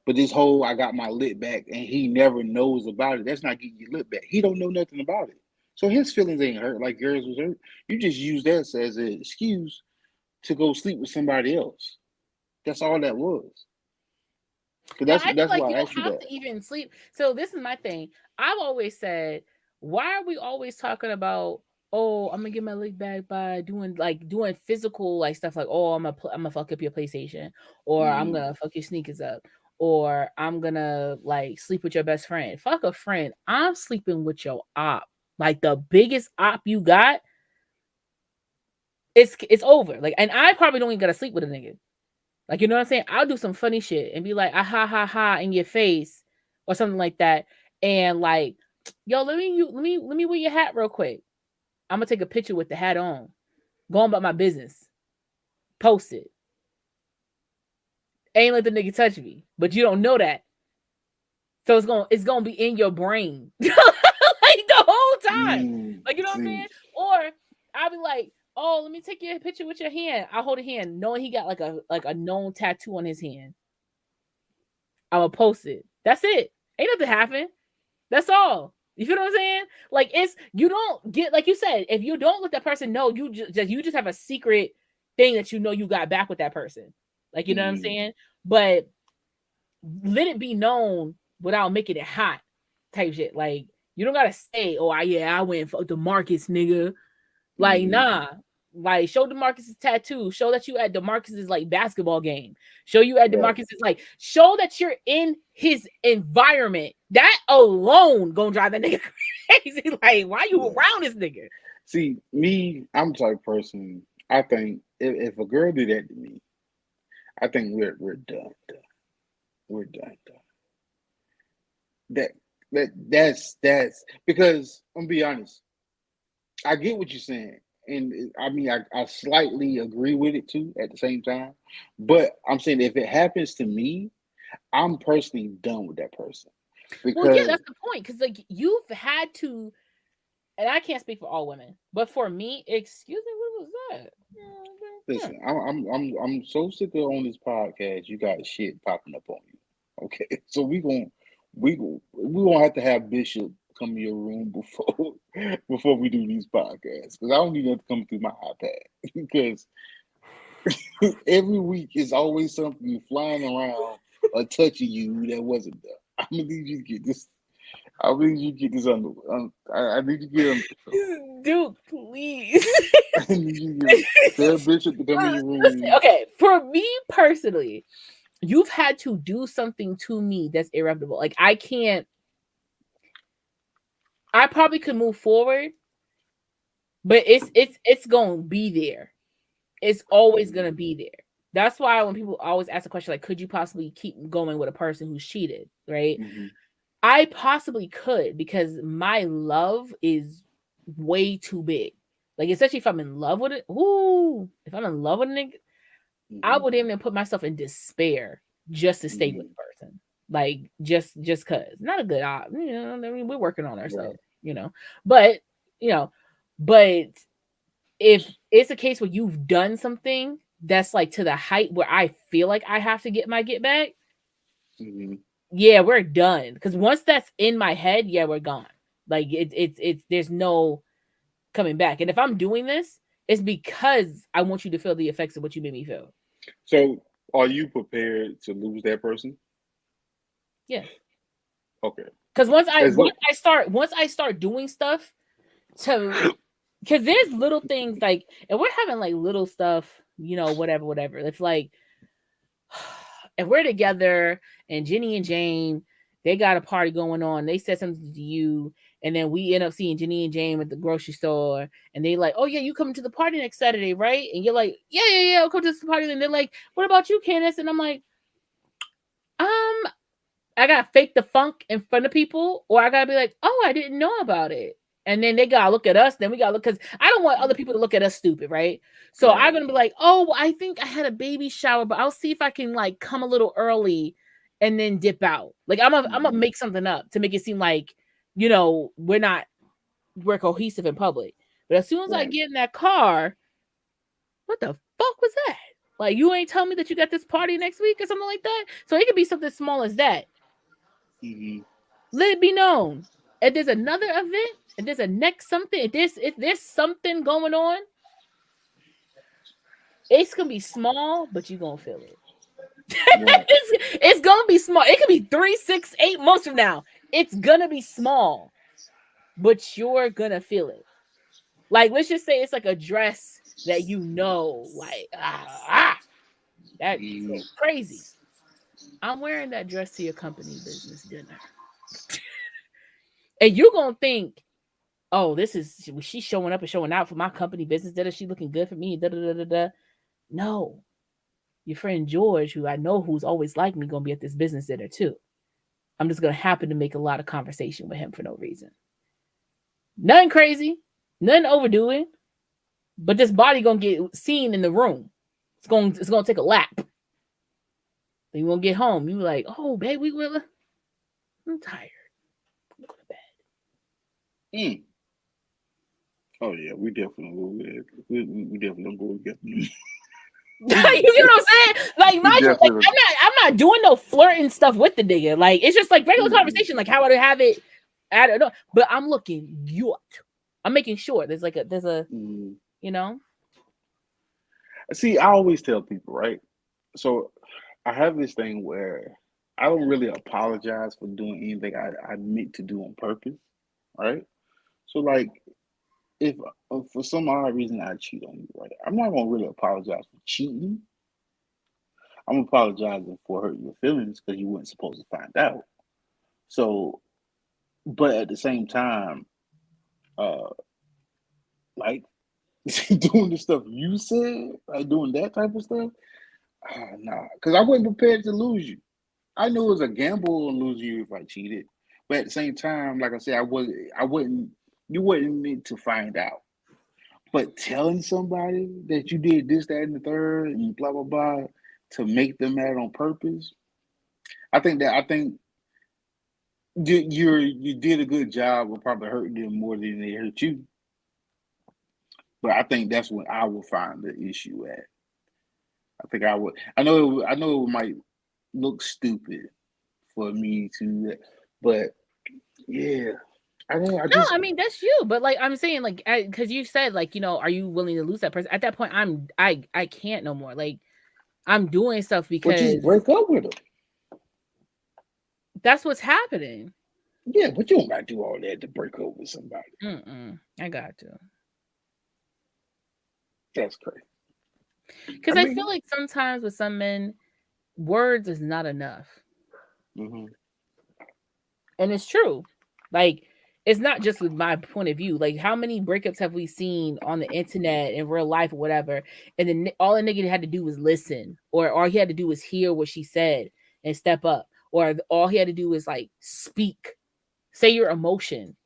But this whole I got my lip back and he never knows about it, that's not getting your lip back. He don't know nothing about it. So his feelings ain't hurt like yours was hurt. You just use that as an excuse to go sleep with somebody else. That's all that was. Cause Yeah, I feel that's like why you I asked don't you have that. to even sleep. So this is my thing. I've always said, why are we always talking about, oh, I'm gonna get my leg back by doing physical like stuff like, oh, I'm gonna fuck up your PlayStation, or I'm Mm-hmm. gonna fuck your sneakers up, or I'm gonna like sleep with your best friend. Fuck a friend. I'm sleeping with your op. Like the biggest op you got, it's over. Like, and I probably don't even gotta sleep with a nigga. Like, you know what I'm saying? I'll do some funny shit and be like, ah, ha, ha, ha, in your face or something like that. And like, yo, let me wear your hat real quick. I'm gonna take a picture with the hat on. Go on about my business. Post it. Ain't let the nigga touch me. But you don't know that. So it's gonna be in your brain. Like the whole time. Like, you know what I'm See, saying? Or I'll be like, oh, let me take your picture with your hand. I'll hold a hand, knowing he got like a known tattoo on his hand. I'm gonna post it. That's it. Ain't nothing happen. That's all. You feel what I'm saying? Like it's you don't get like you said. If you don't let that person know, you just have a secret thing that you know you got back with that person. Like you know what I'm mm, saying? But let it be known without making it hot, type shit. Like you don't gotta say, "Oh, I went for the Marcus nigga." Like, mm, nah. Like, show DeMarcus's tattoo. Show that you at DeMarcus's like basketball game. Show you at right. DeMarcus's like. Show that you're in his environment. That alone gonna drive that nigga crazy. Like, why you Yeah. around this nigga? See, me, I'm the type of person. I think if a girl did that to me, I think we're done. We're done. That that's because I'm gonna be honest. I get what you're saying, and I mean I slightly agree with it too at the same time. But I'm saying if it happens to me, I'm personally done with that person Well, yeah, because that's the point. Because like you've had to, and I can't speak for all women, but for me, excuse me, what was that? Yeah. listen, I'm so sick of on this podcast. You got shit popping up on you. Okay, so we gonna have to have Bishop come in your room before before we do these podcasts because I don't need nothing coming through my iPad because every week is always something flying around or touching you that wasn't there. I'm gonna need you to get this. I need you to get this under. I need you to get it under control. Dude, please. I need you to tell Bishop to come in your Listen, room. okay, for me personally, you've had to do something to me that's irreparable. Like I can't. I probably could move forward, but it's gonna be there. It's always gonna be there. That's why when people always ask the question like, could you possibly keep going with a person who's cheated? Right? Mm-hmm. I possibly could because my love is way too big. Like especially if I'm in love with it. Ooh, if I'm in love with a nigga, I Mm-hmm. would even put myself in despair just to stay with Mm-hmm. the person. Like just cause. Not a good op, you know. I mean, we're working on Right. ourselves, you know. But you know, but if it's a case where you've done something that's like to the height where I feel like I have to get back, Mm-hmm. yeah, we're done. Because once that's in my head, yeah, we're gone. Like it's there's no coming back. And if I'm doing this, it's because I want you to feel the effects of what you made me feel. So, are you prepared to lose that person? Yes. Okay. Because As long, once I start doing stuff to because there's little things like and we're having like little stuff, you know, whatever. It's like if we're together and Jenny and Jane, they got a party going on, they said something to you, And then we end up seeing Jenny and Jane at the grocery store, and they like, oh yeah, you coming to the party next Saturday, right? And you're like, yeah, I'll come to this party. And they're like, what about you, Candace? And I'm like, I gotta fake the funk in front of people, or I gotta be like, oh, I didn't know about it. And then they gotta look at us. Then we gotta look, because I don't want other people to look at us stupid, right? So Right. I'm gonna be like, oh, I think I had a baby shower, but I'll see if I can like come a little early and then dip out. Like I'm gonna make something up to make it seem like, we're cohesive in public. But as soon as I Right. get in that car, what the fuck was that? Like, you ain't tell me that you got this party next week or something like that. So it could be something small as that. Mm-hmm. Let it be known. If there's another event, if there's a next something, if there's something going on, it's gonna be small, but you're gonna feel it. Right. It's gonna be small. It could be 3, 6, 8 months from now. It's gonna be small, but you're gonna feel it. Like, let's just say it's like a dress that like that's crazy. I'm wearing that dress to your company business dinner. And you're gonna think, oh, she's showing up and showing out for my company business dinner. She looking good for me. Da, da, da, da, da. No. Your friend George, who I know who's always like me, gonna be at this business dinner too. I'm just gonna happen to make a lot of conversation with him for no reason. Nothing crazy, nothing overdoing, but this body gonna get seen in the room. It's gonna take a lap. Then you gonna get home. You like, oh, babe, I'm tired. I'm going to bed. Oh yeah, we definitely will. We definitely go together. You know what I'm saying? Like, mind you, like, I'm not doing no flirting stuff with the nigga. Like, it's just like regular conversation. Like, how would I have it? I don't know. But I'm looking cute. I'm making sure there's a you know. See, I always tell people, right? So I have this thing where I don't really apologize for doing anything I meant to do on purpose, right? So like, if for some odd reason I cheat on you, right? I'm not gonna really apologize for cheating. I'm apologizing for hurting your feelings because you weren't supposed to find out. So, but at the same time, like doing the stuff you said, like doing that type of stuff, nah, because I wasn't prepared to lose you. I knew it was a gamble on losing you if I cheated, but at the same time, like I said, you wasn't meant to find out. But telling somebody that you did this, that, and the third, and blah blah blah, to make them mad on purpose, I think you did a good job of probably hurting them more than they hurt you. But I think that's when I will find the issue at. I think I would. I know it might look stupid for me to, but yeah, I mean, that's you. But like, I'm saying, like, because you said, like, are you willing to lose that person? At that point, I can't no more. Like, I'm doing stuff because just break up with them. That's what's happening. Yeah, but you don't gotta do all that to break up with somebody. I got to. That's crazy. Because I feel like sometimes with some men, words is not enough. Mm-hmm. And it's true. Like, it's not just with my point of view. Like, how many breakups have we seen on the internet, in real life, or whatever? And then all a nigga had to do was listen, or all he had to do was hear what she said and step up, or all he had to do was like speak, say your emotion,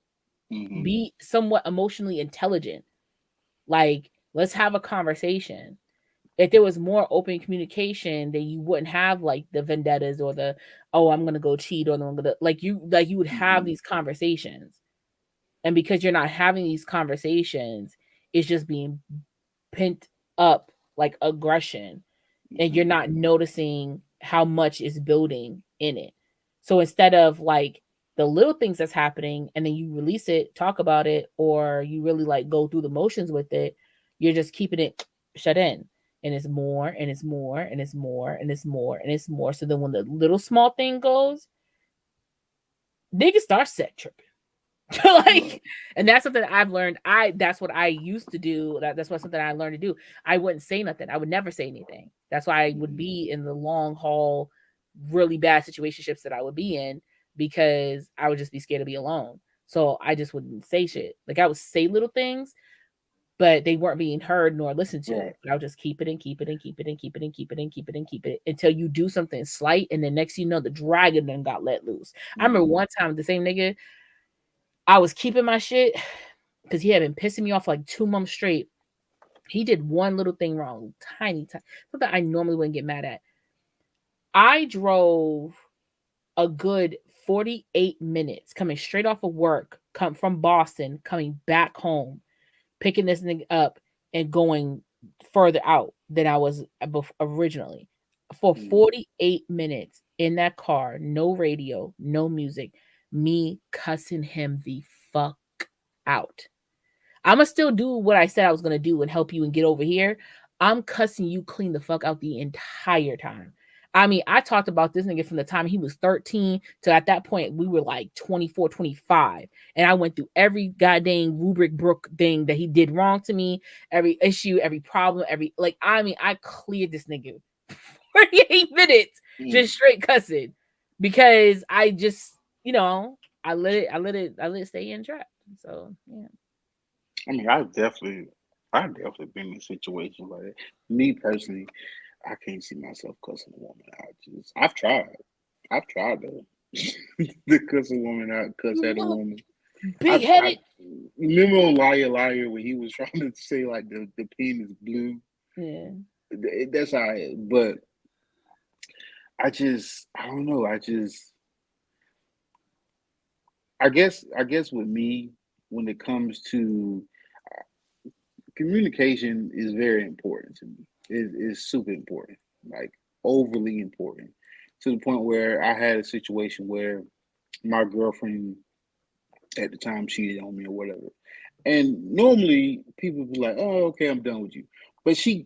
be somewhat emotionally intelligent. Like, let's have a conversation. If there was more open communication, then you wouldn't have like the vendettas or the, oh, I'm gonna go cheat, or I'm gonna you would have these conversations. And because you're not having these conversations, it's just being pent up like aggression, and you're not noticing how much is building in it. So instead of like the little things that's happening, and then you release it, talk about it, or you really like go through the motions with it, you're just keeping it shut in. And it's more, and it's more, and it's more, and it's more, and it's more. So then when the little small thing goes, niggas start set tripping. Like, and that's something I've learned. That's what I used to do. That's what something I learned to do. I wouldn't say nothing. I would never say anything. That's why I would be in the long haul, really bad situationships that I would be in, because I would just be scared to be alone. So I just wouldn't say shit. Like I would say little things, but they weren't being heard nor listened to. Right. But I would just keep it and keep it and keep it and keep it and keep it and keep it and keep it until you do something slight, and then next you know the dragon then got let loose. I remember one time the same nigga, I was keeping my shit because he had been pissing me off for like 2 months straight. He did one little thing wrong, tiny, something I normally wouldn't get mad at. I drove a good 48 minutes coming straight off of work, come from Boston, coming back home, picking this nigga up and going further out than I was originally. For 48 minutes in that car, no radio, no music, me cussing him the fuck out. I'm gonna still do what I said I was gonna do and help you and get over here. I'm cussing you clean the fuck out the entire time. I mean, I talked about this nigga from the time he was 13 to at that point we were like 24, 25. And I went through every goddamn rubric brook thing that he did wrong to me, every issue, every problem, I cleared this nigga 48 minutes just straight cussing because I just, I let it stay in trap. So yeah. I mean, I've definitely been in situations like that. Me personally, I can't see myself cussing a woman out. I've tried to cuss a woman out, cuss at a woman. Big headed. Remember on Liar Liar when he was trying to say like the pen is blue? Yeah. That's how but I don't know. I guess with me, when it comes to communication is very important to me. It's super important, like overly important, to the point where I had a situation where my girlfriend at the time cheated on me or whatever. And normally people be like, "Oh, okay, I'm done with you." But she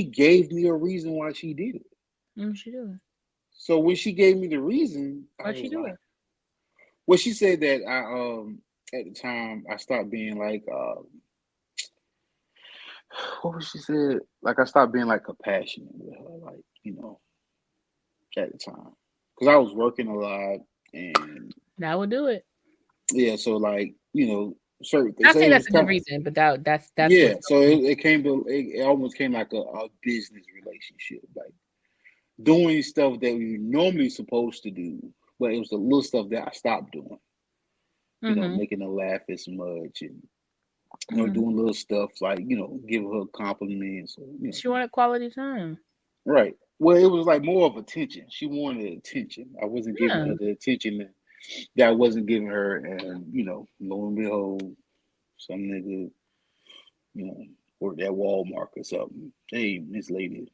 gave me a reason why she did it. What she doing? So when she gave me the reason, What she doing? Well, she said that at the time I stopped being like what was she said? Like I stopped being like compassionate with her, like at the time, because I was working a lot and that would do it. Yeah, so like certain things. Not So saying it that's was a good reason, but that's yeah. So it almost came like a business relationship, like doing stuff that we normally supposed to do, but it was the little stuff that I stopped doing. Making her laugh as much and doing little stuff like giving her compliments. She wanted quality time. Right. Well, it was like more of attention. She wanted attention. I wasn't giving her the attention that I wasn't giving her, and lo and behold, some nigga, worked at Walmart or something. Hey, Miss Lady,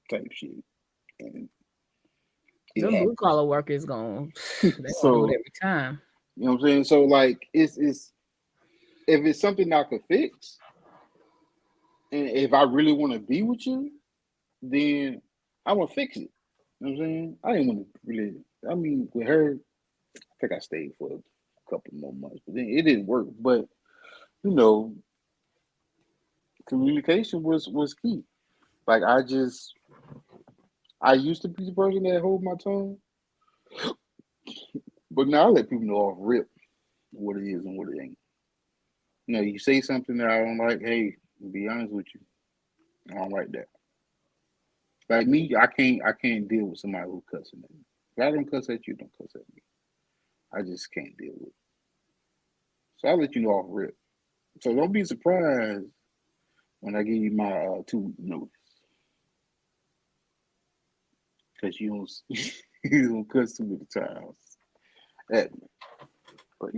type shit. And the blue collar workers going they do it every time. You know what I'm saying? So like it's if it's something I could fix, and if I really want to be with you, then I want to fix it. You know what I'm saying? I didn't want to really. I mean, with her, I think I stayed for a couple more months, but then it didn't work. But communication was key. Like I used to be the person that hold my tongue, but now I let people know off rip what it is and what it ain't. You say something that I don't like. Hey, to be honest with you, I don't like that. Like me, I can't deal with somebody who cussing at me. If I don't cuss at you, don't cuss at me. I just can't deal with it. So I let you know off rip. So don't be surprised when I give you my 2-week notice, because you don't cuss too many times at me. But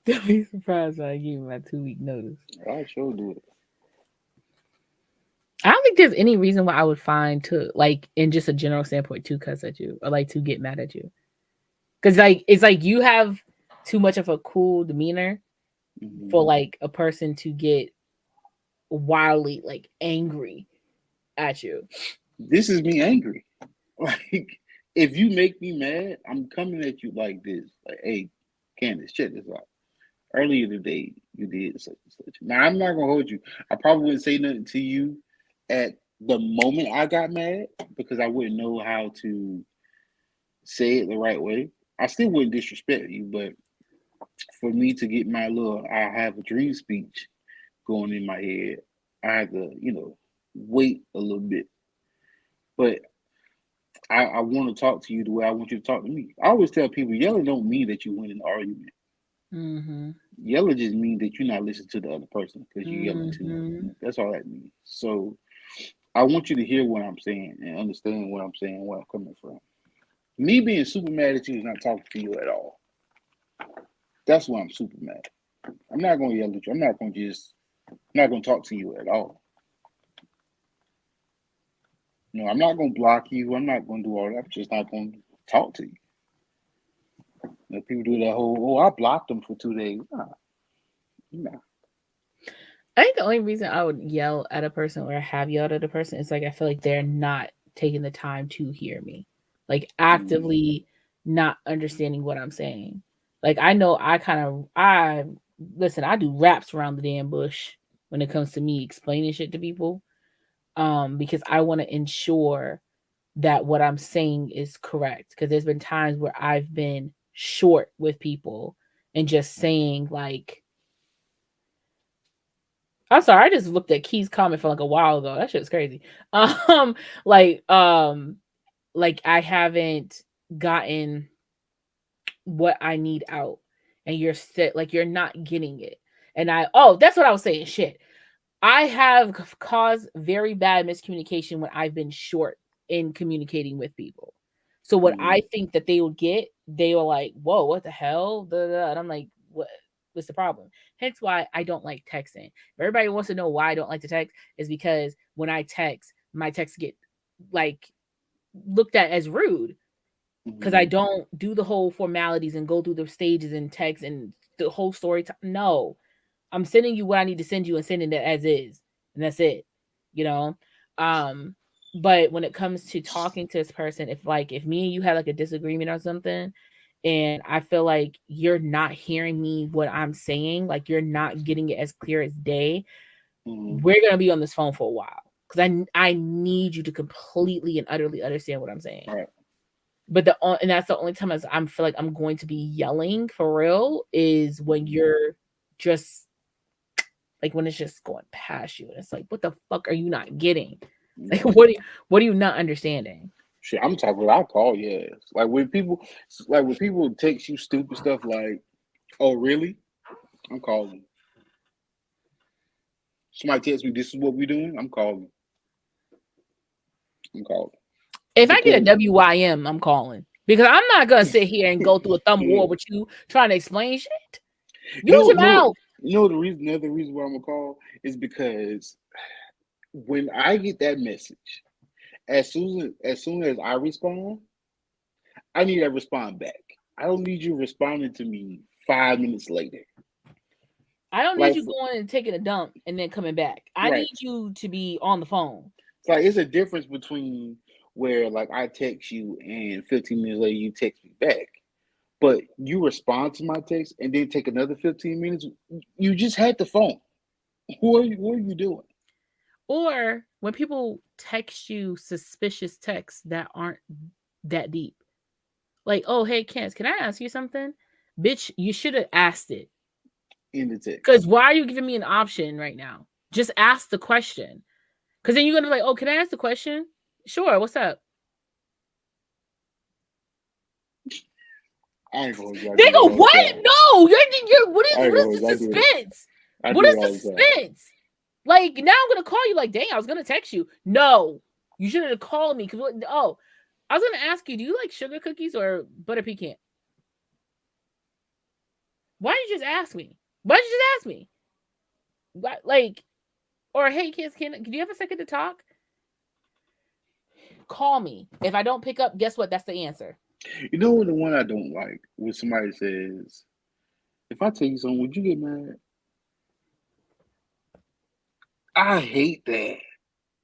Don't be surprised when I give you my 2-week notice. I sure do it. I don't think there's any reason why I would find to like in just a general standpoint to cuss at you or like to get mad at you. Because like it's like you have too much of a cool demeanor for like a person to get wildly like angry at you. This is me angry. Like if you make me mad, I'm coming at you like this. Like, hey, Candace, check this out. Earlier today, you did such and such. Now I'm not gonna hold you. I probably wouldn't say nothing to you at the moment I got mad because I wouldn't know how to say it the right way. I still wouldn't disrespect you, but for me to get my little "I have a dream" speech going in my head, I have to, wait a little bit. But I want to talk to you the way I want you to talk to me. I always tell people yelling don't mean that you win an argument. Mm-hmm. Yelling just means that you're not listening to the other person because you're yelling too Mm-hmm. much. That's all that means. So I want you to hear what I'm saying and understand what I'm saying, where I'm coming from. Me being super mad at you is not talking to you at all. That's why I'm super mad. I'm not going to yell at you. I'm not going to talk to you at all. I'm not going to block you. I'm not going to do all that. I'm just not going to talk to you. People do that whole, I blocked them for 2 days. Nah. I think the only reason I would yell at a person or have yelled at a person is like I feel like they're not taking the time to hear me, like actively not understanding what I'm saying. Like I know I listen, I do raps around the damn bush when it comes to me explaining shit to people, because I want to ensure that what I'm saying is correct. Because there's been times where I've been short with people and just saying like, I'm sorry, I just looked at Key's comment from like a while ago. That shit's crazy. Like I haven't gotten what I need out, and you're like you're not getting it. And that's what I was saying. Shit, I have caused very bad miscommunication when I've been short in communicating with people. So what I think that they will get, they were like, "Whoa, what the hell?" And I'm like, "What? What's the problem?" Hence why I don't like texting. If everybody wants to know why I don't like to text, is because when I text, my texts get like looked at as rude because I don't do the whole formalities and go through the stages and text and the whole story. No, I'm sending you what I need to send you and sending it as is, and that's it. But when it comes to talking to this person, if me and you had like a disagreement or something, and I feel like you're not hearing me what I'm saying, like you're not getting it as clear as day, we're gonna be on this phone for a while because I need you to completely and utterly understand what I'm saying. Right. But and that's the only time I feel like I'm going to be yelling for real is when you're just like when it's just going past you and it's like, what the fuck are you not getting? Like what are you not understanding? Shit, I'm talking. I call your ass. Like when people text you stupid stuff like, "Oh, really?" I'm calling. Somebody tells me this is what we're doing. I'm calling. If I get a WYM, I'm calling because I'm not gonna sit here and go through a thumb war with you trying to explain shit. Use your mouth. Another reason why I'm gonna call is because when I get that message, as soon as I respond, I need to respond back. I don't need you responding to me 5 minutes later. I don't need you going and taking a dump and then coming back. I need you to be on the phone. It's a difference between where I text you and 15 minutes later you text me back. But you respond to my text and then take another 15 minutes. You just had the phone. What are you doing? Or when people text you suspicious texts that aren't that deep. Like, oh, hey, Kens, can I ask you something? Bitch, you should have asked it. In the text. Because why are you giving me an option right now? Just ask the question. Because then you're going to be like, oh, can I ask the question? Sure, what's up? I ain't gonna Nigga, what? No, you're what is the suspense? What is the suspense? Like, now I'm gonna call you like, dang, I was gonna text you. No, you shouldn't have called me. I was gonna ask you, do you like sugar cookies or butter pecan? Why did you just ask me? What, like, or hey kids, can you have a second to talk? Call me. If I don't pick up, guess what? That's the answer. You know the one I don't like when somebody says, if I tell you something, would you get mad? I hate that.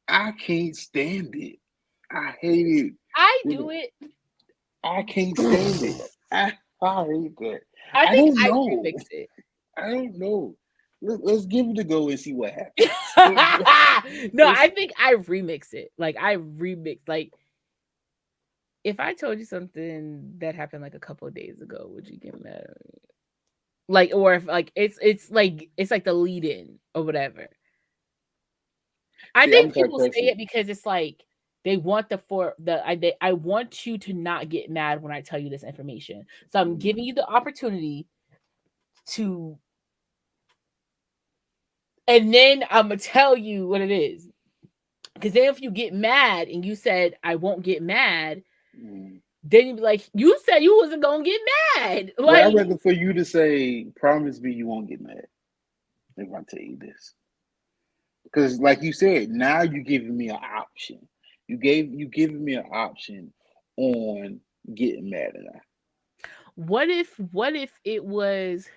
I can't stand it. I hate it. I do it. I can't stand it. I hate that. I think I remix it. I don't know. Let's give it a go and see what happens. No, I think I remix it. Like I remix, like if I told you something that happened like a couple of days ago, would you get mad at me? Like, or if like it's like the lead in or whatever. I See, I'm think the type people of say person. it because it's like they want I want you to not get mad when I tell you this information. So I'm giving you the opportunity to, and then I'm gonna tell you what it is. Because then if you get mad and you said I won't get mad, Mm. then you'd be like, you said you wasn't gonna get mad. Well, I'd Like, rather for you to say, promise me you won't get mad if I tell you this. Because like you said, now you're giving me an option. You giving me an option on getting mad at her. what if it was,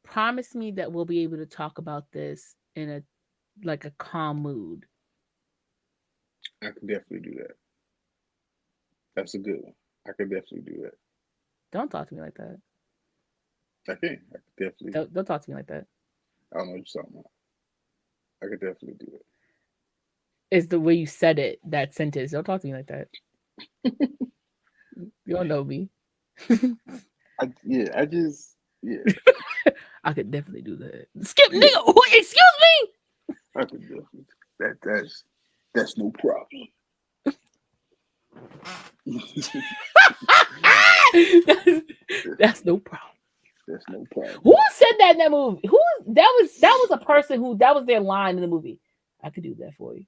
promise me that we'll be able to talk about this in a like a calm mood. I could definitely do that. That's a good one. I could definitely do that. Don't talk to me like that. I can. I could definitely. Don't talk to me like that. I don't know what you're talking about. I could definitely do it. It's the way you said it, that sentence. Don't talk to me like that. You don't know me. I just I could definitely do that. Skip, nigga. Who, excuse me. I could definitely. That's no problem. That's no problem. That's no problem. Who said that in that movie? Who that was a person who that was their line in the movie. I could do that for you.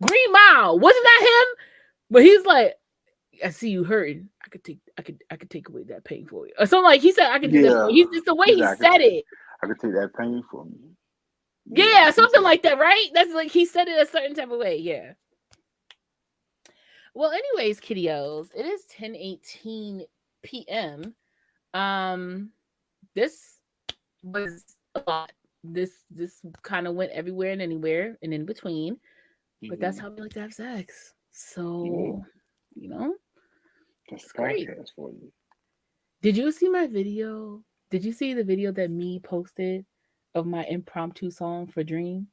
Green Mile, wasn't that him? But he's like, I see you hurting. I could take away that pain for you. Or something like he said I could do that for you. It's the way he said it. I could take that pain from you. Yeah, something like that, right? That's like he said it a certain type of way. Yeah. Well, anyways, kiddios, it is 10:18 p.m. This was a lot. This kind of went everywhere and anywhere and in between. But that's how we like to have sex. So, you know, that's great. podcast for you. Did you see my video? Did you see the video that me posted of my impromptu song for Dream?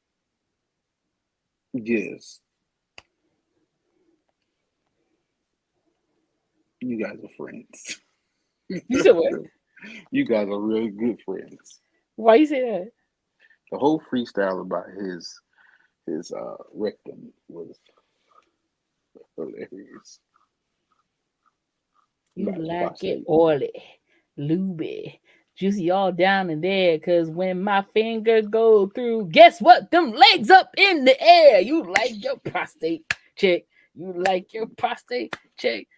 Yes. You guys are friends. You said what? You guys are really good friends. Why you say that? The whole freestyle about his rectum was hilarious. You like it oily, lubey, juicy all down in there. Cause when my fingers go through, guess what? Them legs up in the air. You like your prostate check. You like your prostate check.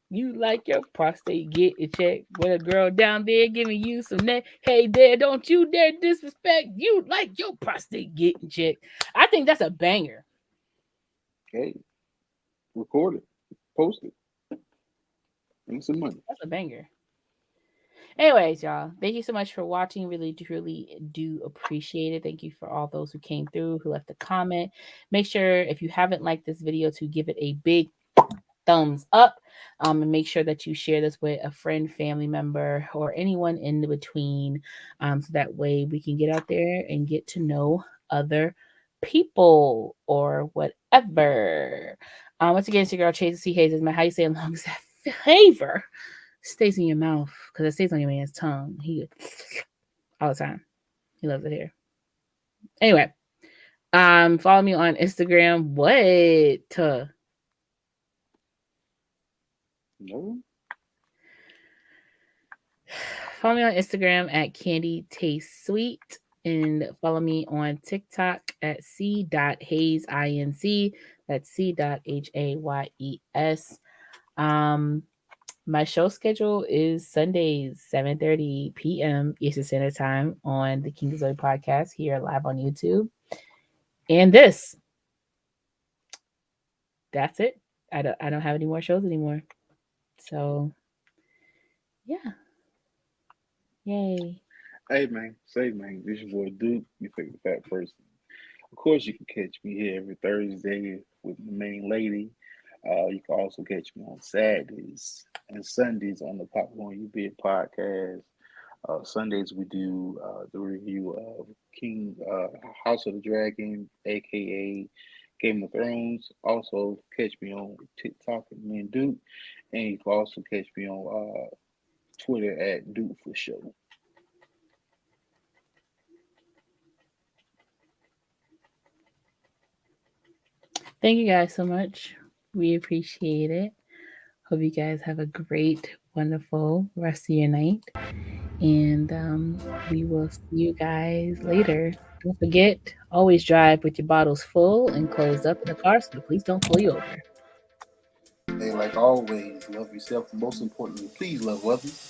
You like your prostate get a check. With a girl down there giving you some neck. Hey there, don't you dare disrespect. You like your prostate getting checked. I think that's a banger. Hey, record it, post it. Make some money. That's a banger. Anyways, y'all, thank you so much for watching. Really, truly do appreciate it. Thank you for all those who came through, who left a comment. Make sure if you haven't liked this video to give it a big thumbs up. And make sure that you share this with a friend, family member, or anyone in between. So that way we can get out there and get to know other people or whatever. Once again, it's your girl Chase C. Hayes. How you say as long as that flavor stays in your mouth, because it stays on your man's tongue. He all the time. He loves it here. Anyway, follow me on Instagram. What? No. Follow me on Instagram at Candy Taste Sweet, and follow me on TikTok at c.hayes.inc. That's c.hayes. My show schedule is Sundays, 7:30 p.m. Eastern Standard Time on the King of Zoe podcast here live on YouTube. And that's it. I don't have any more shows anymore. So, yeah. Yay. Hey, man. Say, man, this your boy Duke. You think the fat person. Of course, you can catch me here every Thursday with the main lady. You can also catch me on Saturdays and Sundays on the Popcorn You Bid podcast. Sundays we do the review of King House of the Dragon, aka Game of Thrones. Also catch me on TikTok at Man Duke, and you can also catch me on Twitter at Duke for Show. Thank you guys so much. We appreciate it. Hope you guys have a great, wonderful rest of your night. And we will see you guys later. Don't forget, always drive with your bottles full and closed up in the car so the police don't pull you over. And like always, love yourself. Most importantly, please love others.